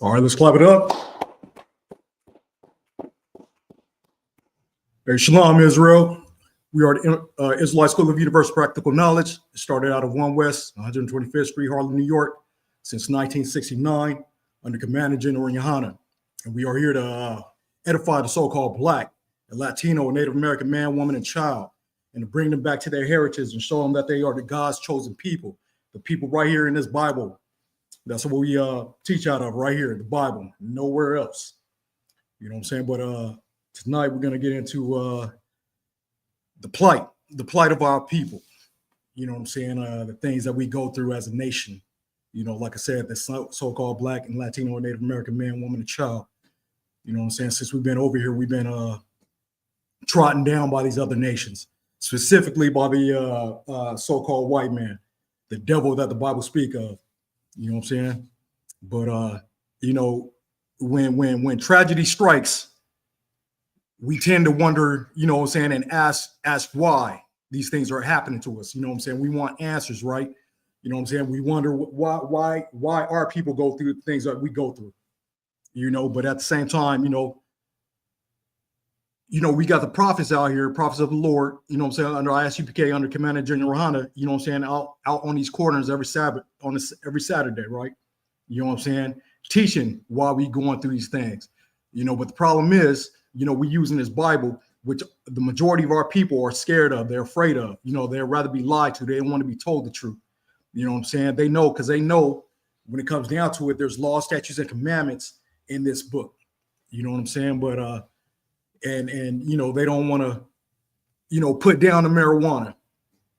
All right, let's clap it up. Hey, Shalom, Israel. We are the Israelite School of Universal Practical Knowledge. It started out of 1 West, 125th Street, Harlem, New York, since 1969, under Commander General Yohana. And we are here to edify the so-called Black and Latino and Native American man, woman, and child, and to bring them back to their heritage and show them that they are the God's chosen people, the people right here in this Bible. That's what we teach out of right here, the Bible, nowhere else. You know what I'm saying? But tonight we're going to get into the plight of our people. You know what I'm saying? The things that we go through as a nation. You know, like I said, the so-called Black and Latino and Native American man, woman, and child. You know what I'm saying? Since we've been over here, we've been trodden down by these other nations, specifically by the so-called white man, the devil that the Bible speak of. You know what I'm saying? But you know, when tragedy strikes, we tend to wonder, you know what I'm saying, and ask why these things are happening to us. You know what I'm saying? We want answers, right? You know what I'm saying? We wonder why our people go through the things that we go through. You know, but at the same time, you know, we got the prophets out here, prophets of the Lord, you know what I'm saying, under ISUPK, under Commander General Yohana, you know what I'm saying, out on these corners every Sabbath, every Saturday, right? You know what I'm saying? Teaching why we going through these things. You know, but the problem is, you know, we're using this Bible, which the majority of our people are scared of, they're afraid of. You know, they'd rather be lied to. They don't want to be told the truth. You know what I'm saying? They know, because they know when it comes down to it, there's laws, statutes, and commandments in this book. You know what I'm saying? But and you know, they don't want to, you know, put down the marijuana,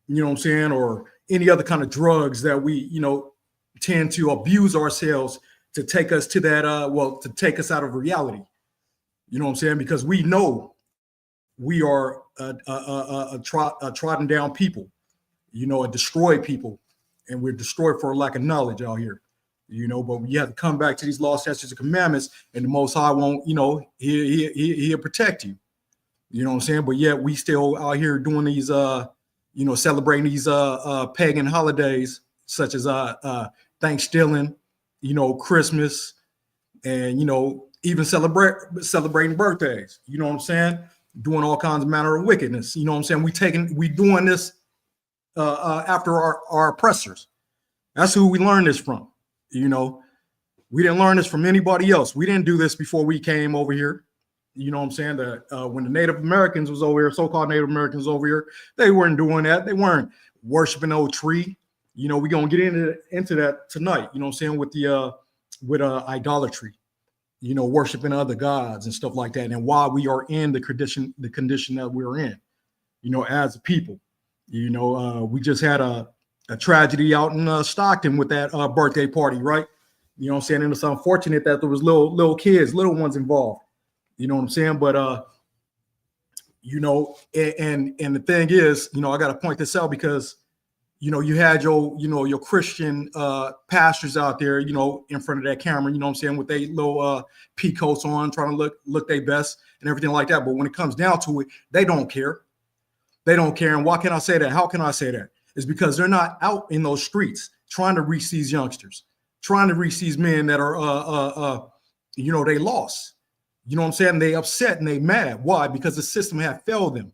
you know what I'm saying, or any other kind of drugs that we, you know, tend to abuse ourselves to take us to that to take us out of reality. You know what I'm saying? Because we know we are a trodden down people, you know, a destroyed people, and we're destroyed for lack of knowledge out here. You know, but you have to come back to these laws, statutes, and commandments, and the Most High won't, you know, he'll protect you. You know what I'm saying? But yet we still out here doing these, you know, celebrating these pagan holidays such as Thanksgiving, you know, Christmas, and you know, even celebrating birthdays. You know what I'm saying? Doing all kinds of manner of wickedness. You know what I'm saying? We doing this after our oppressors. That's who we learned this from. You know, we didn't learn this from anybody else. We didn't do this before we came over here. You know what I'm saying? That when the Native Americans was over here, so-called Native Americans over here, they weren't doing that. They weren't worshiping no tree. You know, we're gonna get into that tonight. You know what I'm saying? With idolatry. You know, worshiping other gods and stuff like that, and why we are in the condition that we're in. You know, as a people. You know, we just had a tragedy out in Stockton with that birthday party, right? You know what I'm saying? And it's unfortunate that there was little kids, little ones involved. You know what I'm saying? But you know, and the thing is, you know, I got to point this out because, you know, you had your Christian pastors out there, you know, in front of that camera, you know what I'm saying, with their little pea coats on, trying to look their best and everything like that. But when it comes down to it, they don't care. They don't care. And why can I say that? How can I say that? It's because they're not out in those streets trying to reach these youngsters, trying to reach these men that are, you know, they lost. You know what I'm saying? They upset and they mad. Why? Because the system have failed them.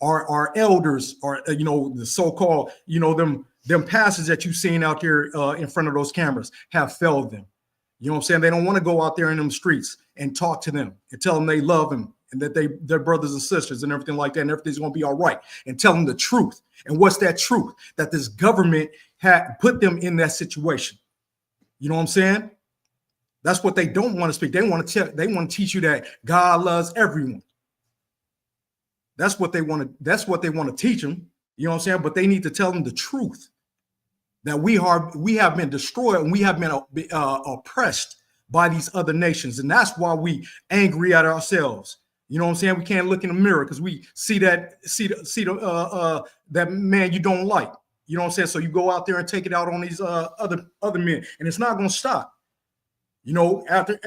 Our elders are, you know, the so-called, you know, them pastors that you've seen out there in front of those cameras have failed them. You know what I'm saying? They don't want to go out there in them streets and talk to them and tell them they love them and that they're brothers and sisters and everything like that, and everything's going to be all right, and tell them the truth. And what's that truth? That this government had put them in that situation. You know what I'm saying? That's what they don't want to speak. They want to teach you that God loves everyone. That's what they want to teach them. You know what I'm saying? But they need to tell them the truth, that we have been destroyed and we have been oppressed by these other nations, and that's why we angry at ourselves. You know what I'm saying? We can't look in the mirror because we see that man you don't like. You know what I'm saying? So you go out there and take it out on these other men, and it's not going to stop. You know, after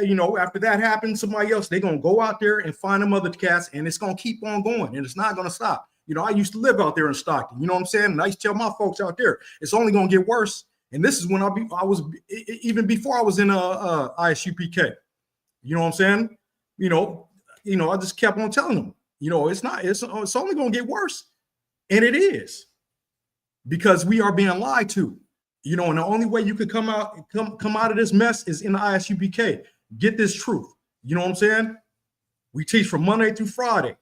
that happens, somebody else, they're going to go out there and find them other cats, and it's going to keep on going, and it's not going to stop. You know, I used to live out there in Stockton. You know what I'm saying? And I used to tell my folks out there, it's only going to get worse. And this is when I was even before I was in ISUPK. You know what I'm saying? I just kept on telling them, it's only going to get worse. And it is, because we are being lied to, and the only way you could come out of this mess is in the ISUPK. Get this truth. You know what I'm saying? We teach from Monday through Friday,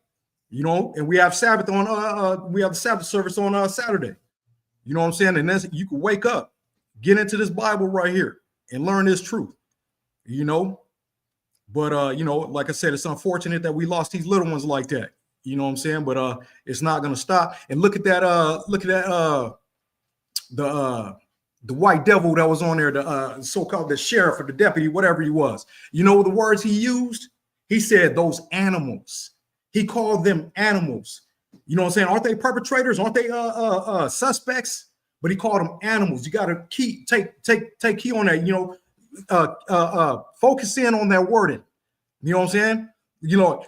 and we have Sabbath we have the Sabbath service on Saturday. You know what I'm saying? And then you can wake up, get into this Bible right here and learn this truth, But, like I said, it's unfortunate that we lost these little ones like that. You know what I'm saying? But it's not going to stop. And look at that, the white devil that was on there, the so-called the sheriff or the deputy, whatever he was. You know the words he used? He said those animals. He called them animals. You know what I'm saying? Aren't they perpetrators? Aren't they suspects? But he called them animals. You got to take key on that, focus in on that wording. You know what I'm saying?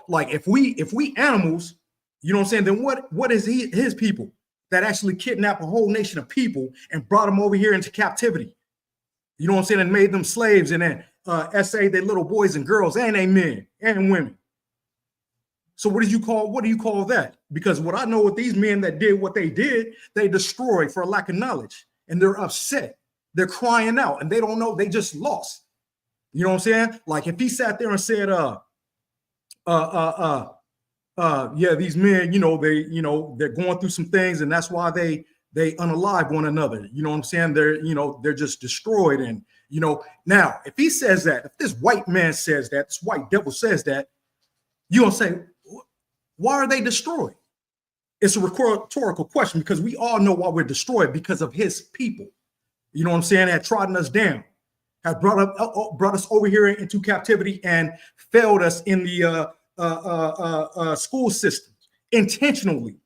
Like if we animals, you know what I'm saying, then what is his people that actually kidnapped a whole nation of people and brought them over here into captivity? You know what I'm saying? And made them slaves and then essayed their little boys and girls and they men and women. So what do you call that? Because what I know with these men that did what they did, they destroyed for a lack of knowledge, and they're upset. They're crying out and they don't know, they just lost. You know what I'm saying? Like if he sat there and said, yeah, these men, they're going through some things and that's why they unalive one another. You know what I'm saying? They're just destroyed. And, now if he says that, if this white man says that, this white devil says that, you're going to say, why are they destroyed? It's a rhetorical question, because we all know why we're destroyed, because of his people. You know what I'm saying? Had trodden us down, have brought us over here into captivity and failed us in the school system intentionally.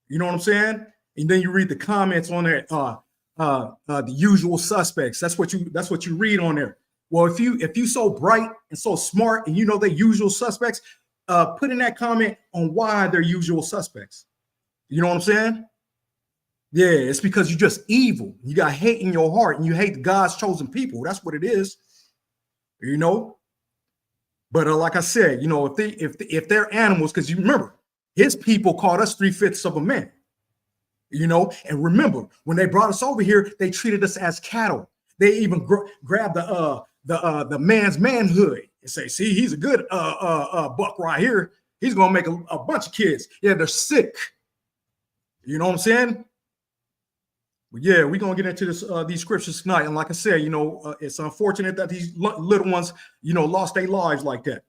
You know what I'm saying? And then you read the comments on there, the usual suspects. That's what you read on there. Well, if you so bright and so smart and they're usual suspects, put in that comment on why they're usual suspects. You know what I'm saying? Yeah, it's because you're just evil. You got hate in your heart and you hate God's chosen people. That's what it is. But like I said, if they're animals, because you remember, his people called us 3/5 of a man. And remember, when they brought us over here, they treated us as cattle. They even grabbed the man's manhood and say, see, he's a good buck right here. He's gonna make a bunch of kids. Yeah, they're sick. You know what I'm saying? But yeah, we're gonna get into these scriptures tonight. And like I said, it's unfortunate that these little ones, lost their lives like that,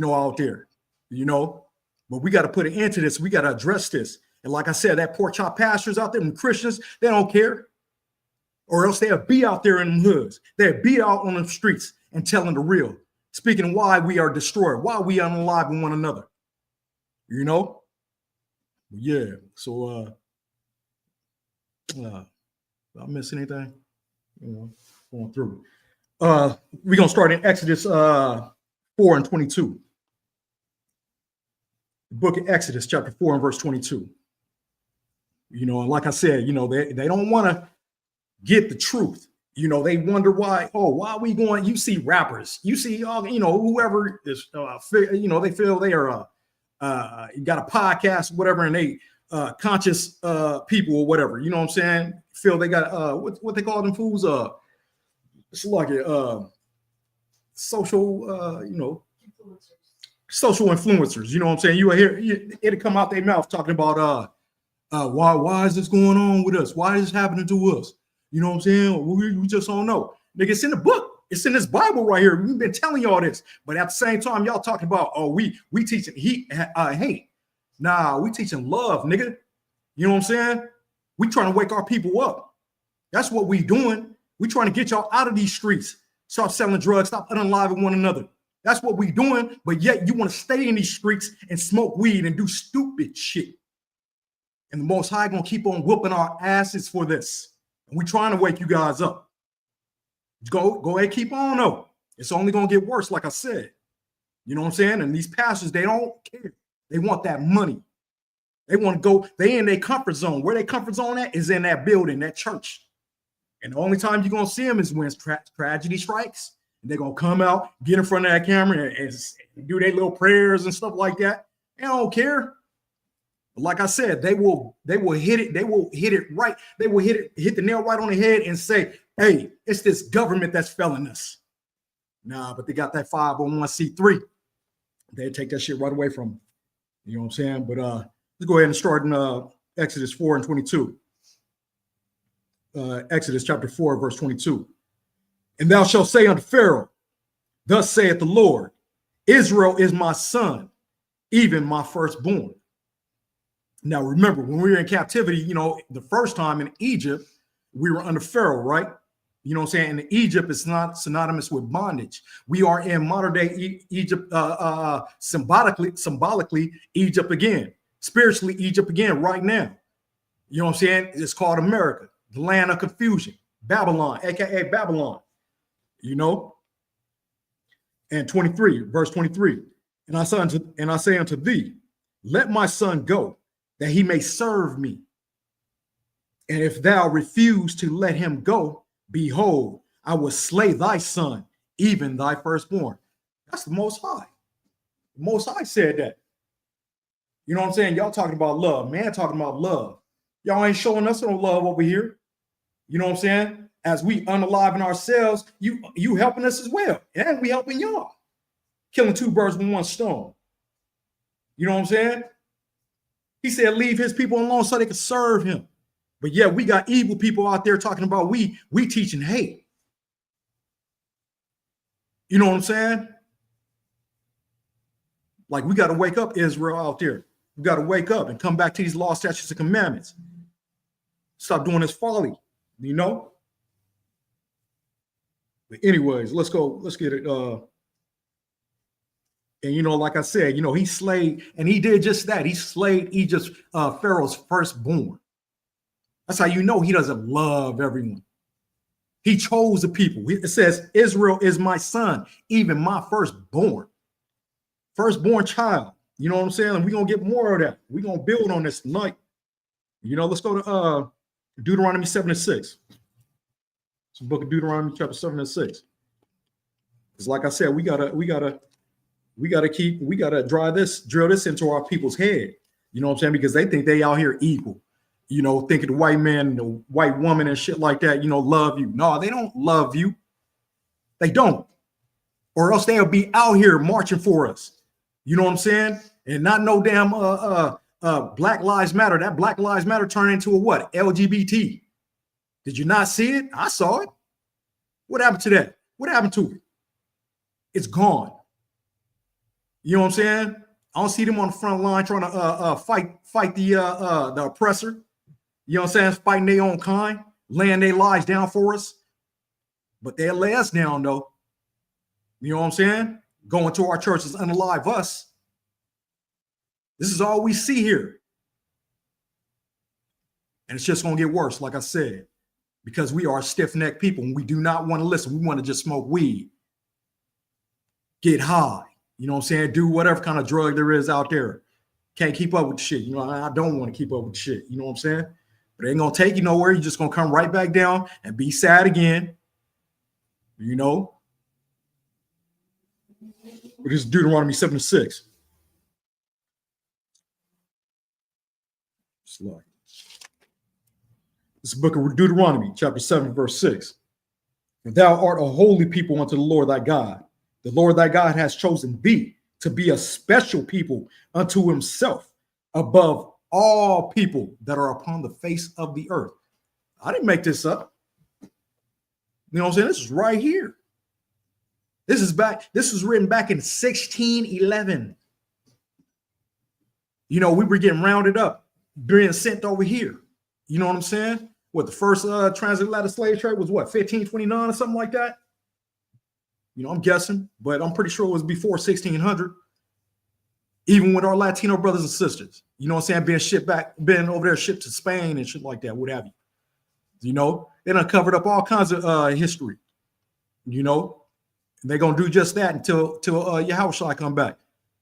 out there, But we got to put an end to this. We got to address this. And like I said, that pork chop pastors out there and Christians, they don't care. Or else they'll be out there in the hoods. They'll be out on the streets and telling the real, speaking why we are destroyed, why we are unalive in one another. Yeah. So did I miss anything? Going through. We're gonna start in Exodus 4:22. The book of Exodus, chapter 4 and verse 22. And like I said, they don't want to get the truth. They wonder why are we going? You see rappers, you see whoever is they feel they are got a podcast, whatever, and they conscious people or whatever, you know what I'm saying, feel they got what they call them fools, it's like a social social influencers, you know what I'm saying. You will hear it'll come out their mouth talking about why is this going on with us? Why is this happening to us? You know what I'm saying? We just don't know. Nigga, it's in the book. It's in this Bible right here. We've been telling y'all this, but at the same time, y'all talking about, we teaching hate. Nah, we teaching love, nigga. You know what I'm saying? We trying to wake our people up. That's what we doing. We trying to get y'all out of these streets. Stop selling drugs. Stop unaliving one another. That's what we doing. But yet you want to stay in these streets and smoke weed and do stupid shit. And the Most High gonna keep on whooping our asses for this. And we trying to wake you guys up. Go ahead, keep on though. It's only gonna get worse, like I said. You know what I'm saying? And these pastors, they don't care. They want that money. They want to go, they in their comfort zone. Where their comfort zone at is in that building, that church. And the only time you're going to see them is when tragedy strikes. And they're going to come out, get in front of that camera and do their little prayers and stuff like that. They don't care. But like I said, they will hit it. They will hit it right. They will hit the nail right on the head and say, hey, it's this government that's failing us. Nah, but they got that 501c3. They take that shit right away from them. You know what I'm saying? But let's go ahead and start in Exodus 4 and 22. Exodus chapter 4, verse 22. And thou shalt say unto Pharaoh, thus saith the Lord, Israel is my son, even my firstborn. Now, remember, when we were in captivity, you know, the first time in Egypt, we were under Pharaoh, right? You know what I'm saying? And Egypt is not synonymous with bondage. We are in modern day Egypt, symbolically Egypt again, spiritually Egypt again right now. You know what I'm saying? It's called America, the land of confusion, Babylon, aka Babylon. You know? And 23, verse 23. And I say unto thee, let my son go, that he may serve me. And if thou refuse to let him go, behold, I will slay thy son, even thy firstborn. That's the Most High. The Most High said that. You know what I'm saying? Y'all talking about love. Man talking about love. Y'all ain't showing us no love over here. You know what I'm saying? As we unalive in ourselves, you helping us as well. And we helping y'all. Killing two birds with one stone. You know what I'm saying? He said, leave his people alone so they can serve him. But yeah, we got evil people out there talking about we teaching hate. You know what I'm saying? Like, we got to wake up, Israel, out there. We got to wake up and come back to these laws, statutes, and commandments. Stop doing this folly, you know? But anyways, let's go. Let's get it. And, you know, like I said, you know, he slayed, and he did just that. He slayed Egypt's Pharaoh's firstborn. That's how you know he doesn't love everyone. He chose the people. It says, Israel is my son, even my firstborn. Firstborn child. You know what I'm saying? And we're going to get more of that. We're going to build on this tonight. You know, let's go to Deuteronomy 7 and 6. It's the book of Deuteronomy chapter 7 and 6. Because like I said, we gotta drill this into our people's head. You know what I'm saying? Because they think they out here equal. You know, thinking the white man and the white woman and shit like that, you know, love you. No, they don't love you. They don't. Or else they'll be out here marching for us. You know what I'm saying? And not no damn Black Lives Matter. That Black Lives Matter turned into a what? LGBT. Did you not see it? I saw it. What happened to that? What happened to it? It's gone. You know what I'm saying? I don't see them on the front line trying to fight the oppressor. You know what I'm saying? Fighting their own kind, laying their lives down for us. But they'll lay us down, though. You know what I'm saying? Going to our churches, unalive us. This is all we see here. And it's just going to get worse, like I said, because we are stiff-necked people and we do not want to listen. We want to just smoke weed, get high. You know what I'm saying? Do whatever kind of drug there is out there. Can't keep up with the shit. You know, I don't want to keep up with the shit. You know what I'm saying? But it ain't going to take you nowhere. You're just going to come right back down and be sad again. You know? But this is Deuteronomy 7 and 6. Slide. This is the book of Deuteronomy, chapter 7, verse 6. For thou art a holy people unto the Lord thy God. The Lord thy God has chosen thee to be a special people unto himself above all people that are upon the face of the earth. I didn't make this up. You know what I'm saying? This is right here. This was written back in 1611. You know, we were getting rounded up, being sent over here. You know what I'm saying? What, the first transatlantic slave trade was what, 1529 or something like that? You know, I'm guessing, but I'm pretty sure it was before 1600. Even with our Latino brothers and sisters, you know what I'm saying, being over there shipped to Spain and shit like that, what have you. You know, they done covered up all kinds of history. You know, and they're gonna do just that until Yahushua come back,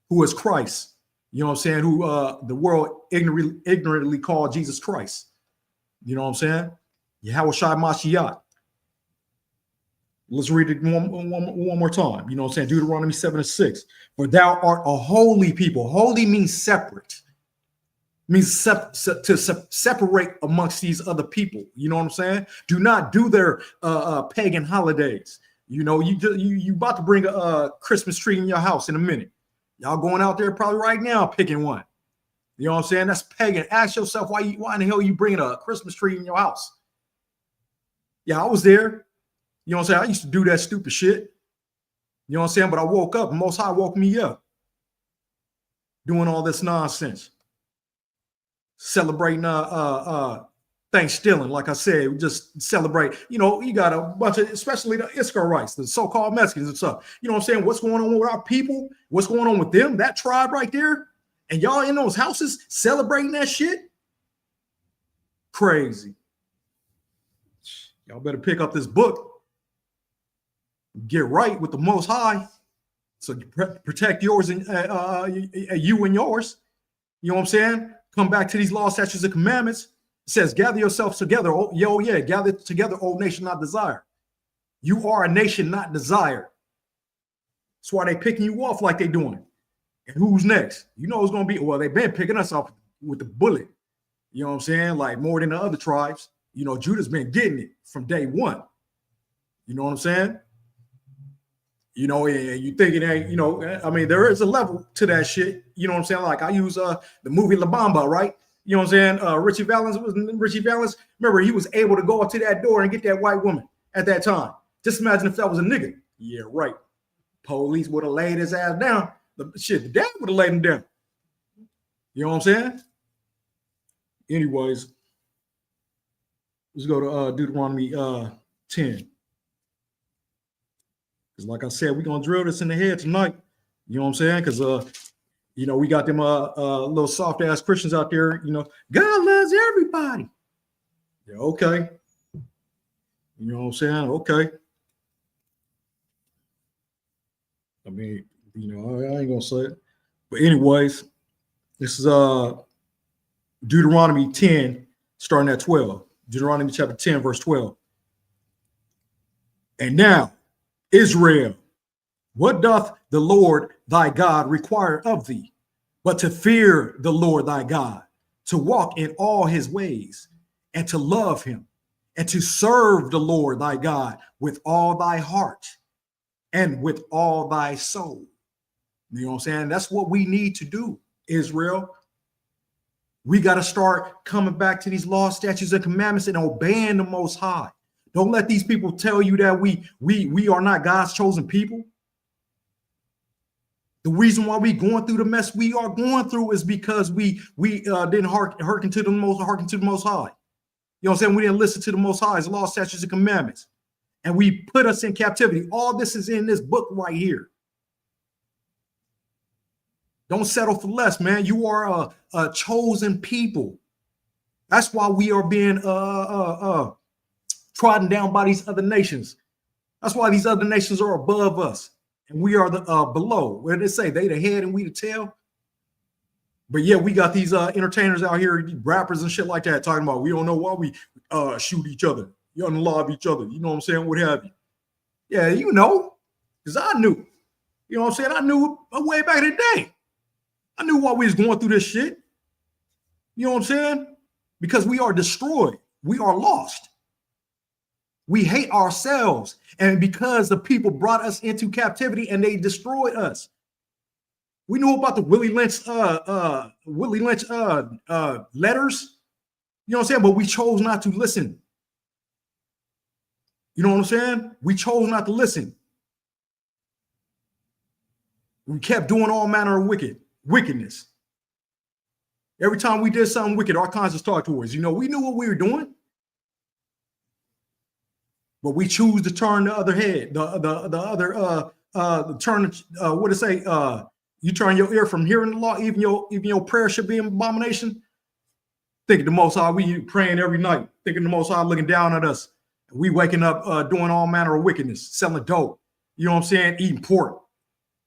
who is Christ. You know what I'm saying? Who the world ignorantly called Jesus Christ. You know what I'm saying? Yahushua Mashiach. Let's read it one more time. You know what I'm saying? Deuteronomy 7:6. For thou art a holy people. Holy means separate. Means separate amongst these other people. You know what I'm saying? Do not do their pagan holidays. You know, you about to bring a Christmas tree in your house in a minute. Y'all going out there probably right now picking one. You know what I'm saying? That's pagan. Ask yourself why in the hell you bringing a Christmas tree in your house? Yeah, I was there. You know what I'm saying? I used to do that stupid shit. You know what I'm saying? But I woke up. Most High woke me up doing all this nonsense. Celebrating Thanksgiving, like I said, we just celebrate. You know, you got a bunch of, especially the Israelites, the so-called Mexicans and stuff. You know what I'm saying? What's going on with our people? What's going on with them? That tribe right there, and y'all in those houses celebrating that shit? Crazy. Y'all better pick up this book. Get right with the Most High, so you protect yours and you and yours. You know what I'm saying? Come back to these laws, statutes, and commandments. It says, gather yourselves together. Oh, yeah, gather together, O nation not desired. You are a nation not desired. That's why they picking you off like they doing. And who's next? You know it's going to be, well, they've been picking us off with the bullet. You know what I'm saying? Like more than the other tribes. You know, Judah's been getting it from day one. You know what I'm saying? You know, and you think it ain't, you know, I mean, there is a level to that shit. You know what I'm saying? Like I use the movie La Bamba, right? You know what I'm saying? Richie Valens, remember, he was able to go up to that door and get that white woman at that time. Just imagine if that was a nigga. Yeah, right. Police would have laid his ass down. The dad would have laid him down. You know what I'm saying? Anyways, let's go to Deuteronomy 10. Because like I said, we're going to drill this in the head tonight. You know what I'm saying? Because, you know, we got them little soft-ass Christians out there, you know, God loves everybody. Yeah, okay. You know what I'm saying? Okay. I mean, you know, I ain't going to say it. But anyways, this is Deuteronomy 10, starting at 12. Deuteronomy chapter 10, verse 12. And now, Israel, what doth the Lord thy God require of thee, but to fear the Lord thy God, to walk in all his ways, and to love him, and to serve the Lord thy God with all thy heart and with all thy soul. You know what I'm saying? That's what we need to do, Israel. We got to start coming back to these laws, statutes, and commandments and obeying the Most High. Don't let these people tell you that we are not God's chosen people. The reason why we going through the mess we are going through is because we didn't hearken to the Most High. You know what I'm saying? We didn't listen to the Most High's law, statutes, and commandments, and we put us in captivity. All this is in this book right here. Don't settle for less, man. You are a chosen people. That's why we are being trodden down by these other nations. That's why these other nations are above us and we are the below. Where they say they the head and we the tail. But yeah, we got these entertainers out here, rappers and shit like that, talking about we don't know why we shoot each other, you unalive each other. You know what I'm saying? What have you? Yeah, you know, because I knew. You know what I'm saying? I knew way back in the day. I knew why we was going through this shit. You know what I'm saying? Because we are destroyed. We are lost. We hate ourselves. And because the people brought us into captivity and they destroyed us. We knew about the Willie Lynch letters. You know what I'm saying? But we chose not to listen. You know what I'm saying? We chose not to listen. We kept doing all manner of wickedness. Every time we did something wicked, our conscience talked to us. You know, we knew what we were doing. But we choose to turn the other head, what to say? You turn your ear from hearing the law, even your prayer should be an abomination. Thinking the Most High, we praying every night, thinking the Most High looking down at us. We waking up doing all manner of wickedness, selling dope, you know what I'm saying? Eating pork,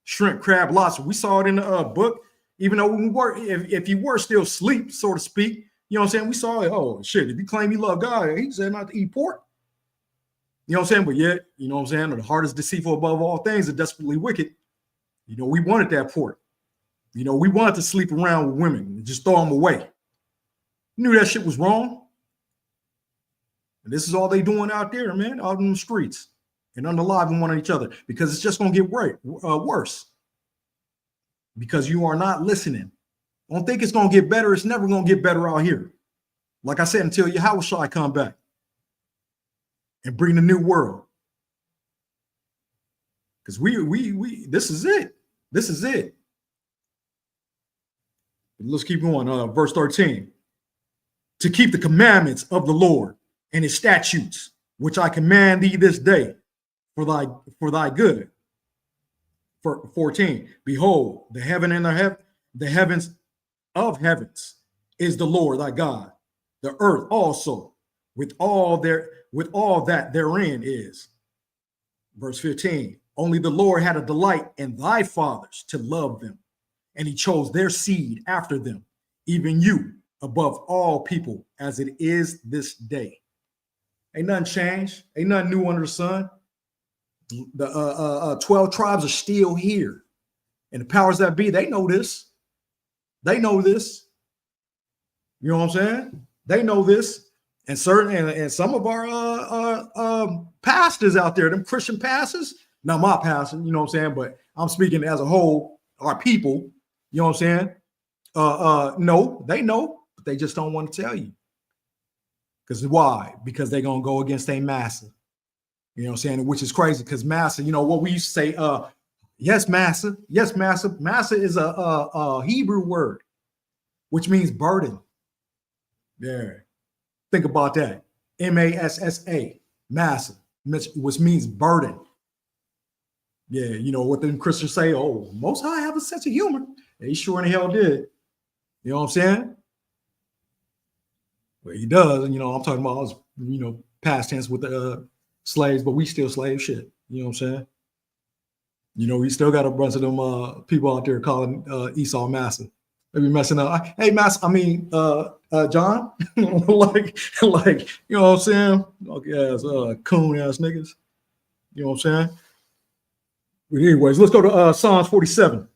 shrimp, crab, lobster. We saw it in the book, even though we were, if you were still asleep, so to speak, you know what I'm saying? We saw it. Oh shit, if you claim you love God, he said not to eat pork. You know what I'm saying? But yet, you know what I'm saying? The heart is deceitful above all things and desperately wicked. You know, we wanted that port. You know, we wanted to sleep around with women and just throw them away. Knew that shit was wrong. And this is all they doing out there, man, out in the streets and unaliving one of each other, because it's just going to get worse. Because you are not listening. Don't think it's going to get better. It's never going to get better out here. Like I said, until Yahushua come back and bring the new world. Because we this is it. This is it. Let's keep going. Verse 13. To keep the commandments of the Lord and his statutes, which I command thee this day for thy good. For 14. Behold, the heaven and the heavens of heavens is the Lord thy God. The earth also, with all that therein is. Verse 15. Only the Lord had a delight in thy fathers to love them, and he chose their seed after them, even you, above all people, as it is this day. Ain't nothing changed. Ain't nothing new under the sun. The 12 tribes are still here. And the powers that be, they know this. They know this. You know what I'm saying? They know this. And some of our pastors out there, them Christian pastors, not my pastor, you know what I'm saying, but I'm speaking as a whole, our people, you know what I'm saying? No, they know, but they just don't want to tell you. Because why? Because they're going to go against a master. You know what I'm saying? Which is crazy, because master, you know what we used to say, yes, master. Yes, master. Master is a Hebrew word, which means burden. Yeah. Think about that. M-A-S-S-A, master, which means burden. Yeah, you know what them Christians say, oh, Most High have a sense of humor. He sure in the hell did. You know what I'm saying? Well, he does. You know, I'm talking about, you know, past tense with the slaves, but we still slave shit. You know what I'm saying? You know, we still got a bunch of them people out there calling Esau master. They be messing up. Hey, master, I mean, John, like, you know what I'm saying? Okay, ass, coon ass niggas. You know what I'm saying? But anyways, let's go to Psalms 47.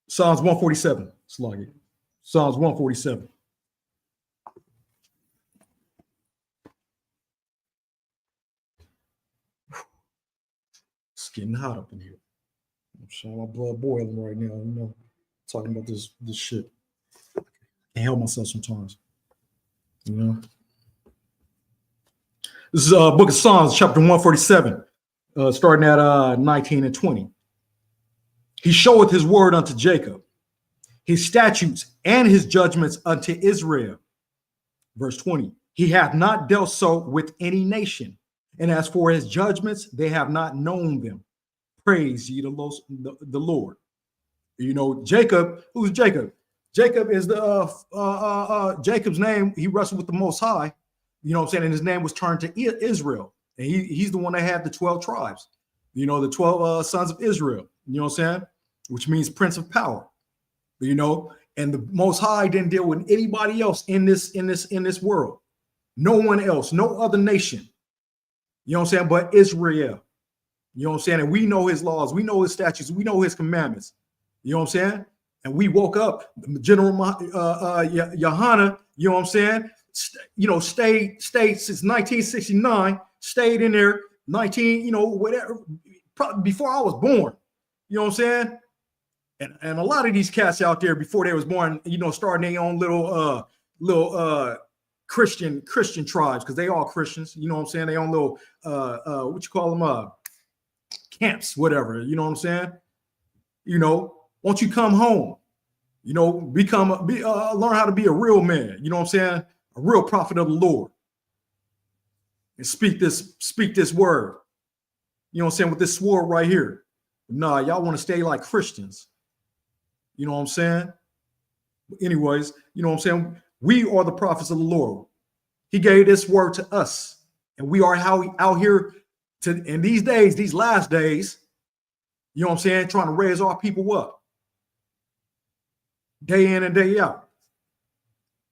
Psalms 147. Slug it. Psalms 147. It's getting hot up in here. I'm showing my blood boiling right now. You know, talking about this shit. I can't help myself sometimes. You know. This is Book of Psalms, chapter 147, starting at 19 and 20. He showeth his word unto Jacob, his statutes and his judgments unto Israel. Verse 20. He hath not dealt so with any nation, and as for his judgments, they have not known them. Praise ye the Lord. You know, Jacob, who's Jacob? Jacob is the Jacob's name. He wrestled with the Most High. You know what I'm saying? And his name was turned to Israel. And he's the one that had the 12 tribes, you know, the 12 sons of Israel, you know what I'm saying? Which means Prince of Power, you know, and the Most High didn't deal with anybody else in this world. No one else, no other nation, you know what I'm saying? But Israel, you know what I'm saying? And we know his laws, we know his statutes, we know his commandments, you know what I'm saying? And we woke up, General Yohana, you know what I'm saying? You know, stayed since 1969, stayed in there 19, you know, whatever, probably before I was born, you know what I'm saying? And a lot of these cats out there before they was born, you know, starting their own little Christian tribes, because they all Christians, you know what I'm saying? They own little what you call them, camps, whatever, you know what I'm saying? You know, once you come home, you know, learn how to be a real man, you know what I'm saying? A real prophet of the Lord, and speak this word, you know what I'm saying, with this sword right here. Nah, y'all want to stay like Christians, you know what I'm saying? Anyways, you know what I'm saying? We are the prophets of the Lord. He gave this word to us, and we are out here in these days, these last days, you know what I'm saying, trying to raise our people up day in and day out.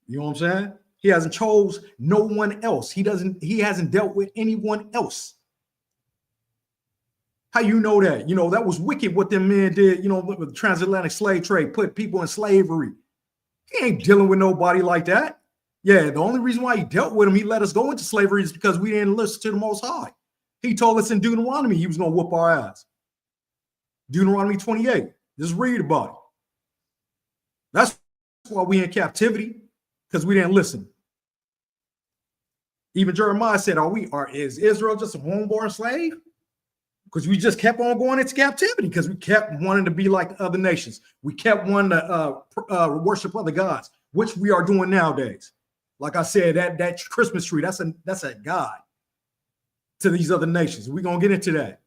You know what I'm saying? He hasn't chose no one else. He hasn't dealt with anyone else. How you know that? That was wicked what them men did, with the transatlantic slave trade, put people in slavery. He ain't dealing with nobody like that. Yeah, the only reason why he dealt with him, he let us go into slavery is because we didn't listen to the Most High. He told us in Deuteronomy he was going to whoop our ass. Deuteronomy 28. Just read about it. That's why we in captivity, because we didn't listen. Even Jeremiah said, is Israel just a homeborn slave? Because we just kept on going into captivity because we kept wanting to be like other nations. We kept wanting to worship other gods, which we are doing nowadays. Like I said, that Christmas tree, that's a god to these other nations. We're gonna get into that.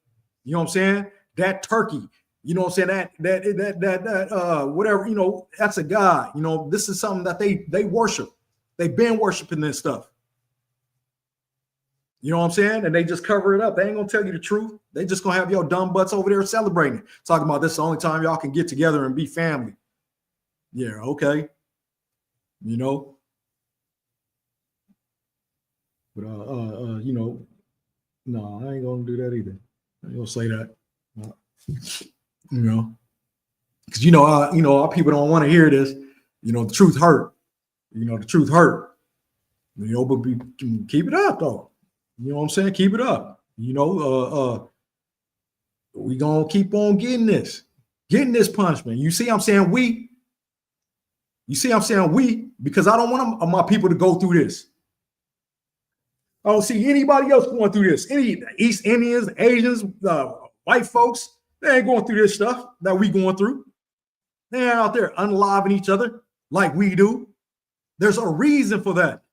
You know what I'm saying? That turkey, you know what I'm saying? That whatever, that's a god. This is something that they worship. They've been worshiping this stuff. You know what I'm saying? And they just cover it up. They ain't gonna tell you the truth. They just gonna have your dumb butts over there celebrating, talking about this is the only time y'all can get together and be family. Yeah, okay. But no, I ain't gonna do that either. I ain't gonna say that. Because our people don't want to hear this. The truth hurt. The truth hurt. But keep it up though. You know what I'm saying? Keep it up. We gonna keep on getting this punishment. You see, I'm saying we. You see, I'm saying we, because I don't want my people to go through this. I don't see anybody else going through this. Any East Indians, Asians, white folks, they ain't going through this stuff that we going through. They ain't out there unaliving each other like we do. There's a reason for that.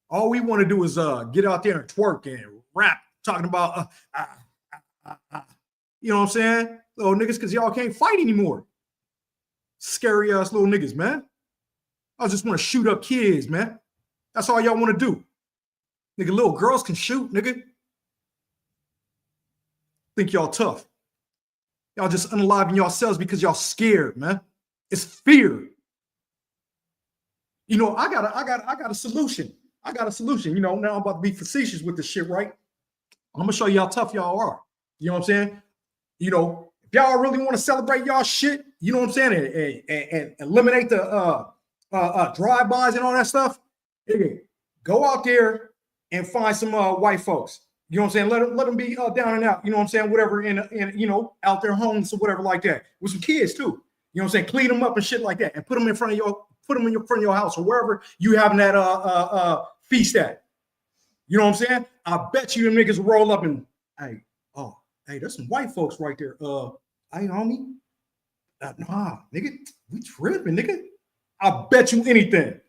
All we want to do is get out there and twerk and rap, talking about, you know what I'm saying? Little niggas, because y'all can't fight anymore. Scary ass little niggas, man. I just want to shoot up kids, man. That's all y'all want to do. Nigga, little girls can shoot, nigga. Think y'all tough. Y'all just unaliving yourselves because y'all scared, man. It's fear. I got a solution. I got a solution. Now I'm about to be facetious with this shit, right? I'm gonna show you how tough y'all are. You know what I'm saying? If y'all really want to celebrate y'all shit, you know what I'm saying, and eliminate the drive-bys and all that stuff, go out there and find some white folks. You know what I'm saying? Let them be down and out. You know what I'm saying? Whatever, in out their homes or whatever like that, with some kids too. You know what I'm saying? Clean them up and shit like that, and put them in front of your house or wherever you having that feast at. You know what I'm saying? I bet you them niggas roll up and hey, there's some white folks right there. Hey, homie. Nah, nigga, we tripping, nigga. I bet you anything.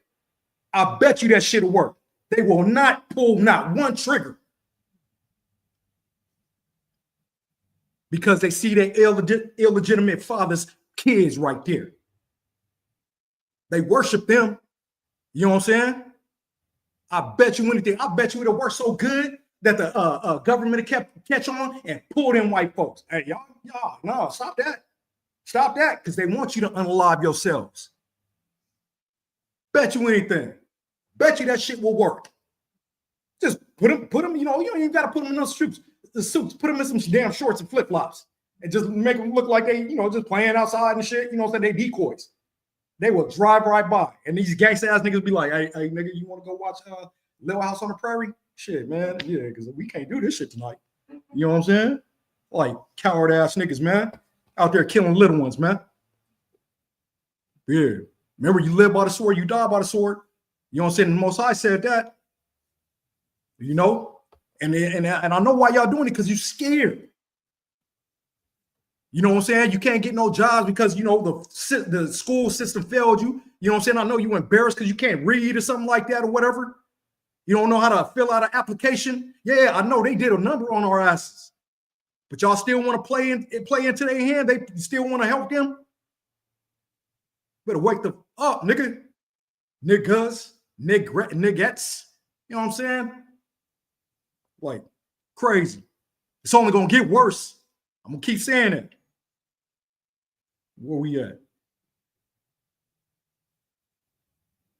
I bet you that shit'll work. They will not pull not one trigger. Because they see their illegitimate father's kids right there. They worship them. You know what I'm saying? I bet you anything. I bet you it'll work so good that the government kept catch on and pull them white folks. Hey, y'all, no, stop that. Stop that, because they want you to unalive yourselves. Bet you anything. Bet you that shit will work. Just put them, you don't even got to put them in those suits. Put them in some damn shorts and flip-flops and just make them look like they, just playing outside and shit. So they decoys. They will drive right by. And these gangsta ass niggas be like, hey, nigga, you want to go watch Little House on the Prairie? Shit, man. Yeah, because we can't do this shit tonight. You know what I'm saying? Like coward ass niggas, man. Out there killing little ones, man. Yeah. Remember, you live by the sword, you die by the sword. You know what I'm saying? The Most High said that. And I know why y'all doing it, because you scared. You know what I'm saying? You can't get no jobs because, the school system failed you. You know what I'm saying? I know you embarrassed because you can't read or something like that or whatever. You don't know how to fill out an application. Yeah, I know they did a number on our asses. But y'all still want to play into their hand? They still want to help them? Better wake the up, nigga. Niggas, niggettes. You know what I'm saying? Like, crazy. It's only going to get worse. I'm going to keep saying it. Where we at?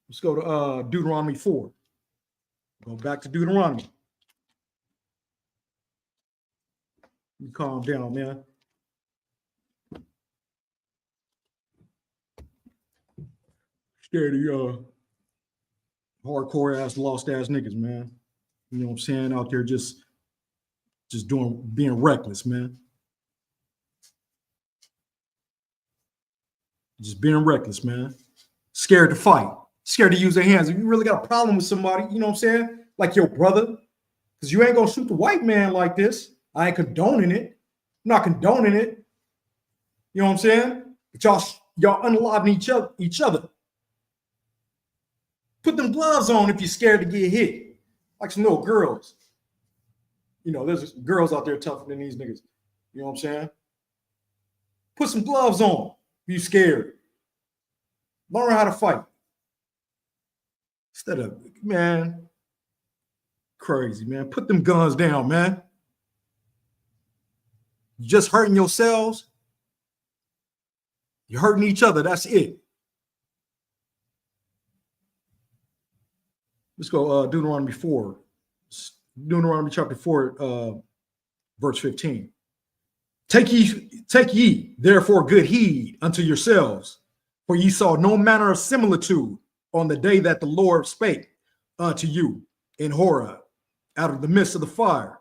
Let's go to Deuteronomy 4. Go back to Deuteronomy. You calm down, man. Scared of hardcore ass, lost ass niggas, man. You know what I'm saying? Out there just being reckless, man. Just being reckless, man. Scared to fight, scared to use their hands. If you really got a problem with somebody, you know what I'm saying? Like your brother, because you ain't gonna shoot the white man like this. I ain't condoning it. I'm not condoning it. You know what I'm saying? But y'all unaliving each other. Put them gloves on if you're scared to get hit. Like some little girls. You know, there's girls out there tougher than these niggas. You know what I'm saying? Put some gloves on if you scared. Learn how to fight. Instead of, man, crazy, man. Put them guns down, man. You're just hurting yourselves. You're hurting each other. That's it. Let's go Deuteronomy 4. Deuteronomy chapter 4, verse 15. Take ye therefore good heed unto yourselves, for ye saw no manner of similitude on the day that the Lord spake unto you in Horeb out of the midst of the fire.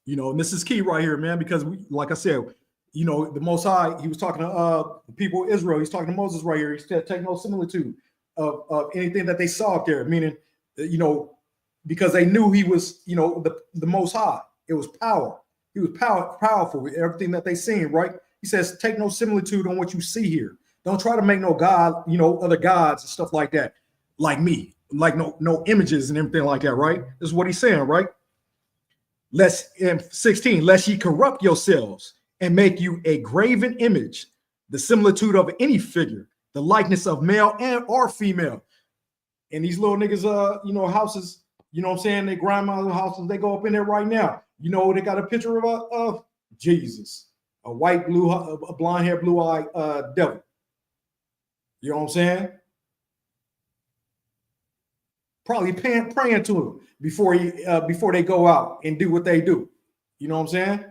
You know, and this is key right here, man, because like I said, you know, the Most High, he was talking to the people of Israel. He's talking to Moses right here. He said, take no similitude of anything that they saw up there, meaning, you know, because they knew he was, you know, the Most High. It was power. He was powerful with everything that they seen, right? He says, take no similitude on what you see here. Don't try to make no God, you know, other gods and stuff like that, like me, like no images and everything like that, right? This is what he's saying, right? In 16, lest ye corrupt yourselves and make you a graven image, the similitude of any figure, the likeness of male and or female. And these little niggas, you know, houses, you know what I'm saying? They grandmother houses, they go up in there right now. You know, they got a picture of Jesus, a white, a blonde hair, blue eye devil. You know what I'm saying? Probably praying to him before they go out and do what they do. You know what I'm saying?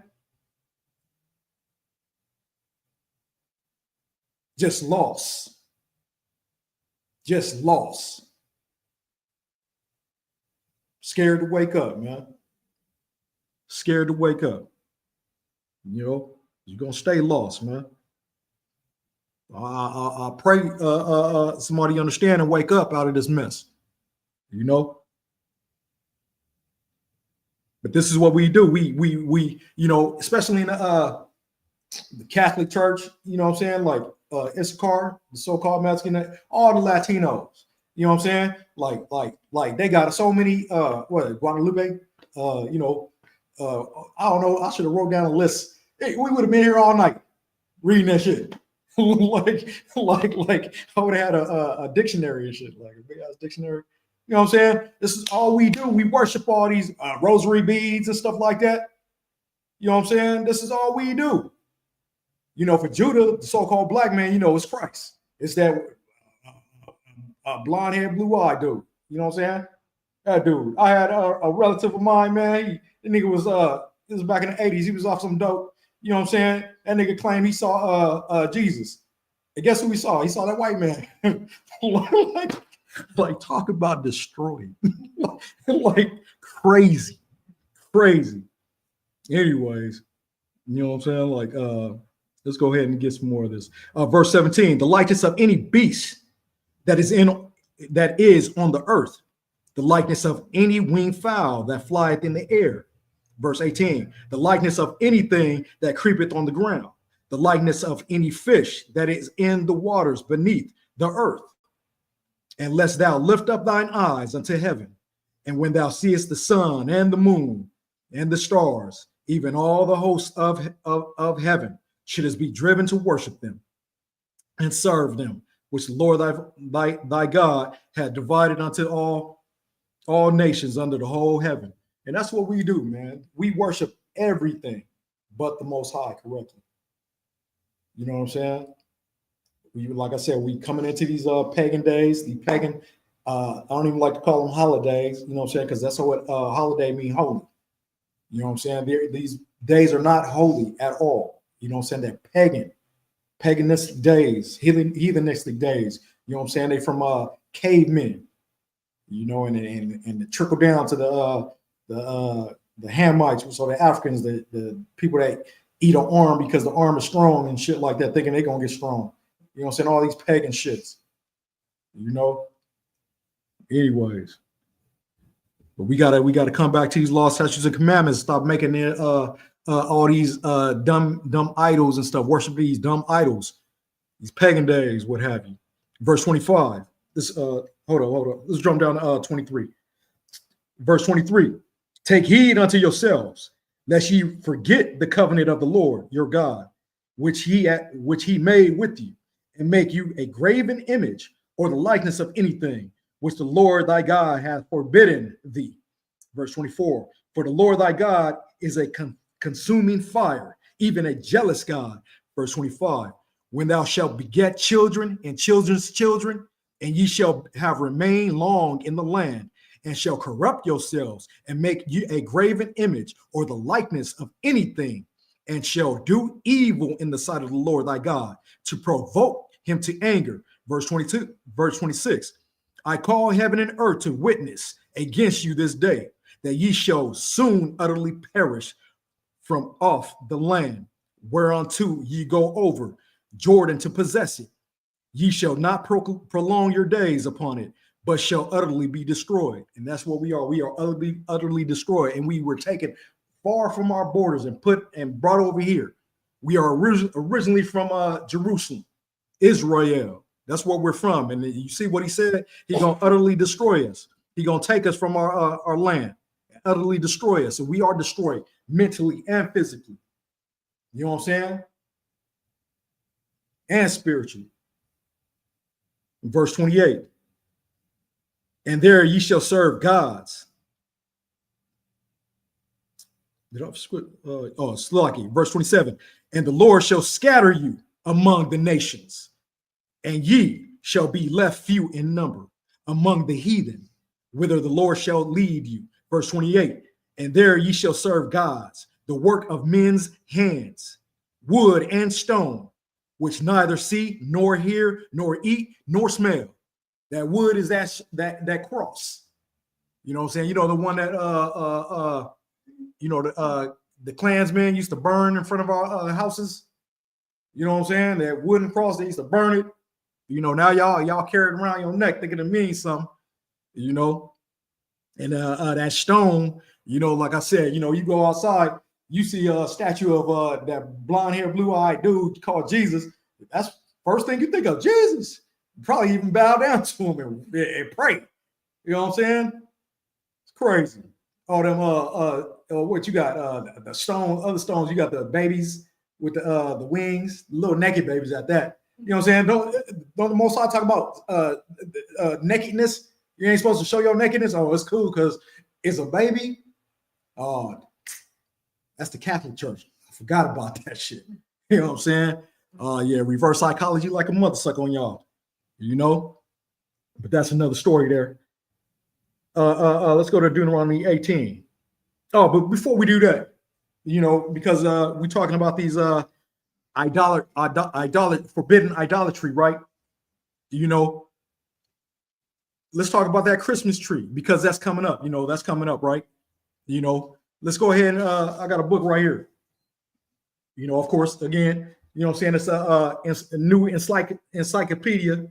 Just lost. Just lost. Scared to wake up, man. Scared to wake up. You know, you're gonna stay lost, man. I pray somebody understand and wake up out of this mess. You know. But this is what we do. We you know, especially in the Catholic Church. You know what I'm saying? Like Issachar, the so-called Mexican, all the Latinos. You know what I'm saying? Like they got so many. Guadalupe. You know. I don't know. I should have wrote down a list. Hey, we would have been here all night reading that shit. like I would have had a dictionary and shit, like a big ass dictionary. You know what I'm saying? This is all we do. We worship all these rosary beads and stuff like that. You know what I'm saying? This is all we do. You know, for Judah, the so-called black man, you know, it's Christ. It's that blonde hair, blue eye dude. You know what I'm saying? That dude. I had a relative of mine, man. The nigga was this was back in the 80s. He was off some dope. You know what I'm saying? That nigga claimed he saw Jesus. And guess who he saw? He saw that white man. like talk about destroyed. Like crazy. Anyways, you know what I'm saying? Like let's go ahead and get some more of this. Verse 17, the likeness of any beast that is on the earth, the likeness of any winged fowl that flieth in the air. Verse 18, the likeness of anything that creepeth on the ground, the likeness of any fish that is in the waters beneath the earth. And lest thou lift up thine eyes unto heaven, and when thou seest the sun and the moon and the stars, even all the hosts of heaven, shouldest be driven to worship them and serve them, which the Lord thy God had divided unto all nations under the whole heaven. And that's what we do, man. We worship everything but the Most High correctly. You know what I'm saying? like I said, we coming into these pagan days, the pagan, I don't even like to call them holidays, you know what I'm saying? Because that's what holiday mean, holy. You know what I'm saying? These days are not holy at all. You know what I'm saying? They're paganistic days, heathenistic days. You know what I'm saying? They from cavemen, you know, and trickle down to the Hamites, so the Africans, the people that eat an arm because the arm is strong and shit like that, thinking they're gonna get strong. You know what I'm saying? All these pagan shits. You know. Anyways, but we gotta come back to these laws, statutes, and commandments. Stop making it all these dumb idols and stuff. Worship these dumb idols, these pagan days, what have you. Verse 25. This hold on. Let's jump down to 23. Verse 23. Take heed unto yourselves, lest ye forget the covenant of the Lord your God, which he made with you, and make you a graven image or the likeness of anything which the Lord thy God hath forbidden thee. Verse 24. For the Lord thy God is a consuming fire, even a jealous God. Verse 25. When thou shalt beget children and children's children, and ye shall have remained long in the land, and shall corrupt yourselves and make you a graven image or the likeness of anything, and shall do evil in the sight of the Lord thy God to provoke him to anger. Verse 22, verse 26. I call heaven and earth to witness against you this day, that ye shall soon utterly perish from off the land whereunto ye go over Jordan to possess it. Ye shall not prolong your days upon it, but shall utterly be destroyed. And that's what we are. We are utterly destroyed. And we were taken far from our borders and brought over here. We are originally from Jerusalem, Israel. That's where we're from. And you see what he said? He's going to utterly destroy us. He's going to take us from our land, utterly destroy us. And we are destroyed mentally and physically. You know what I'm saying? And spiritually. Verse 28. And there ye shall serve gods. Slocky. Verse 27. And the Lord shall scatter you among the nations, and ye shall be left few in number among the heathen, whither the Lord shall lead you. Verse 28. And there ye shall serve gods, the work of men's hands, wood and stone, which neither see, nor hear, nor eat, nor smell. That wood is that cross. You know what I'm saying? You know, the one that the Klansmen used to burn in front of our houses. You know what I'm saying? That wooden cross, they used to burn it. You know, now y'all carry it around your neck thinking it means something, you know. And that stone, you know, like I said, you know, you go outside, you see a statue of that blonde hair, blue-eyed dude called Jesus. That's first thing you think of, Jesus. Probably even bow down to him and pray. You know what I'm saying? It's crazy. All them what you got? The stone, other stones. You got the babies with the wings, little naked babies at that. You know what I'm saying? Don't the Most High talk about nakedness? You ain't supposed to show your nakedness. Oh, it's cool because it's a baby. Oh, that's the Catholic Church. I forgot about that shit. You know what I'm saying? Yeah, reverse psychology like a mother suck on y'all. You know, but that's another story there. Let's go to Deuteronomy 18. Oh, but before we do that, you know, because we're talking about these forbidden idolatry, right? You know, let's talk about that Christmas tree because that's coming up. You know, that's coming up, right? You know, let's go ahead and I got a book right here. You know, of course, again, you know what I'm saying? It's a new encyclopedia.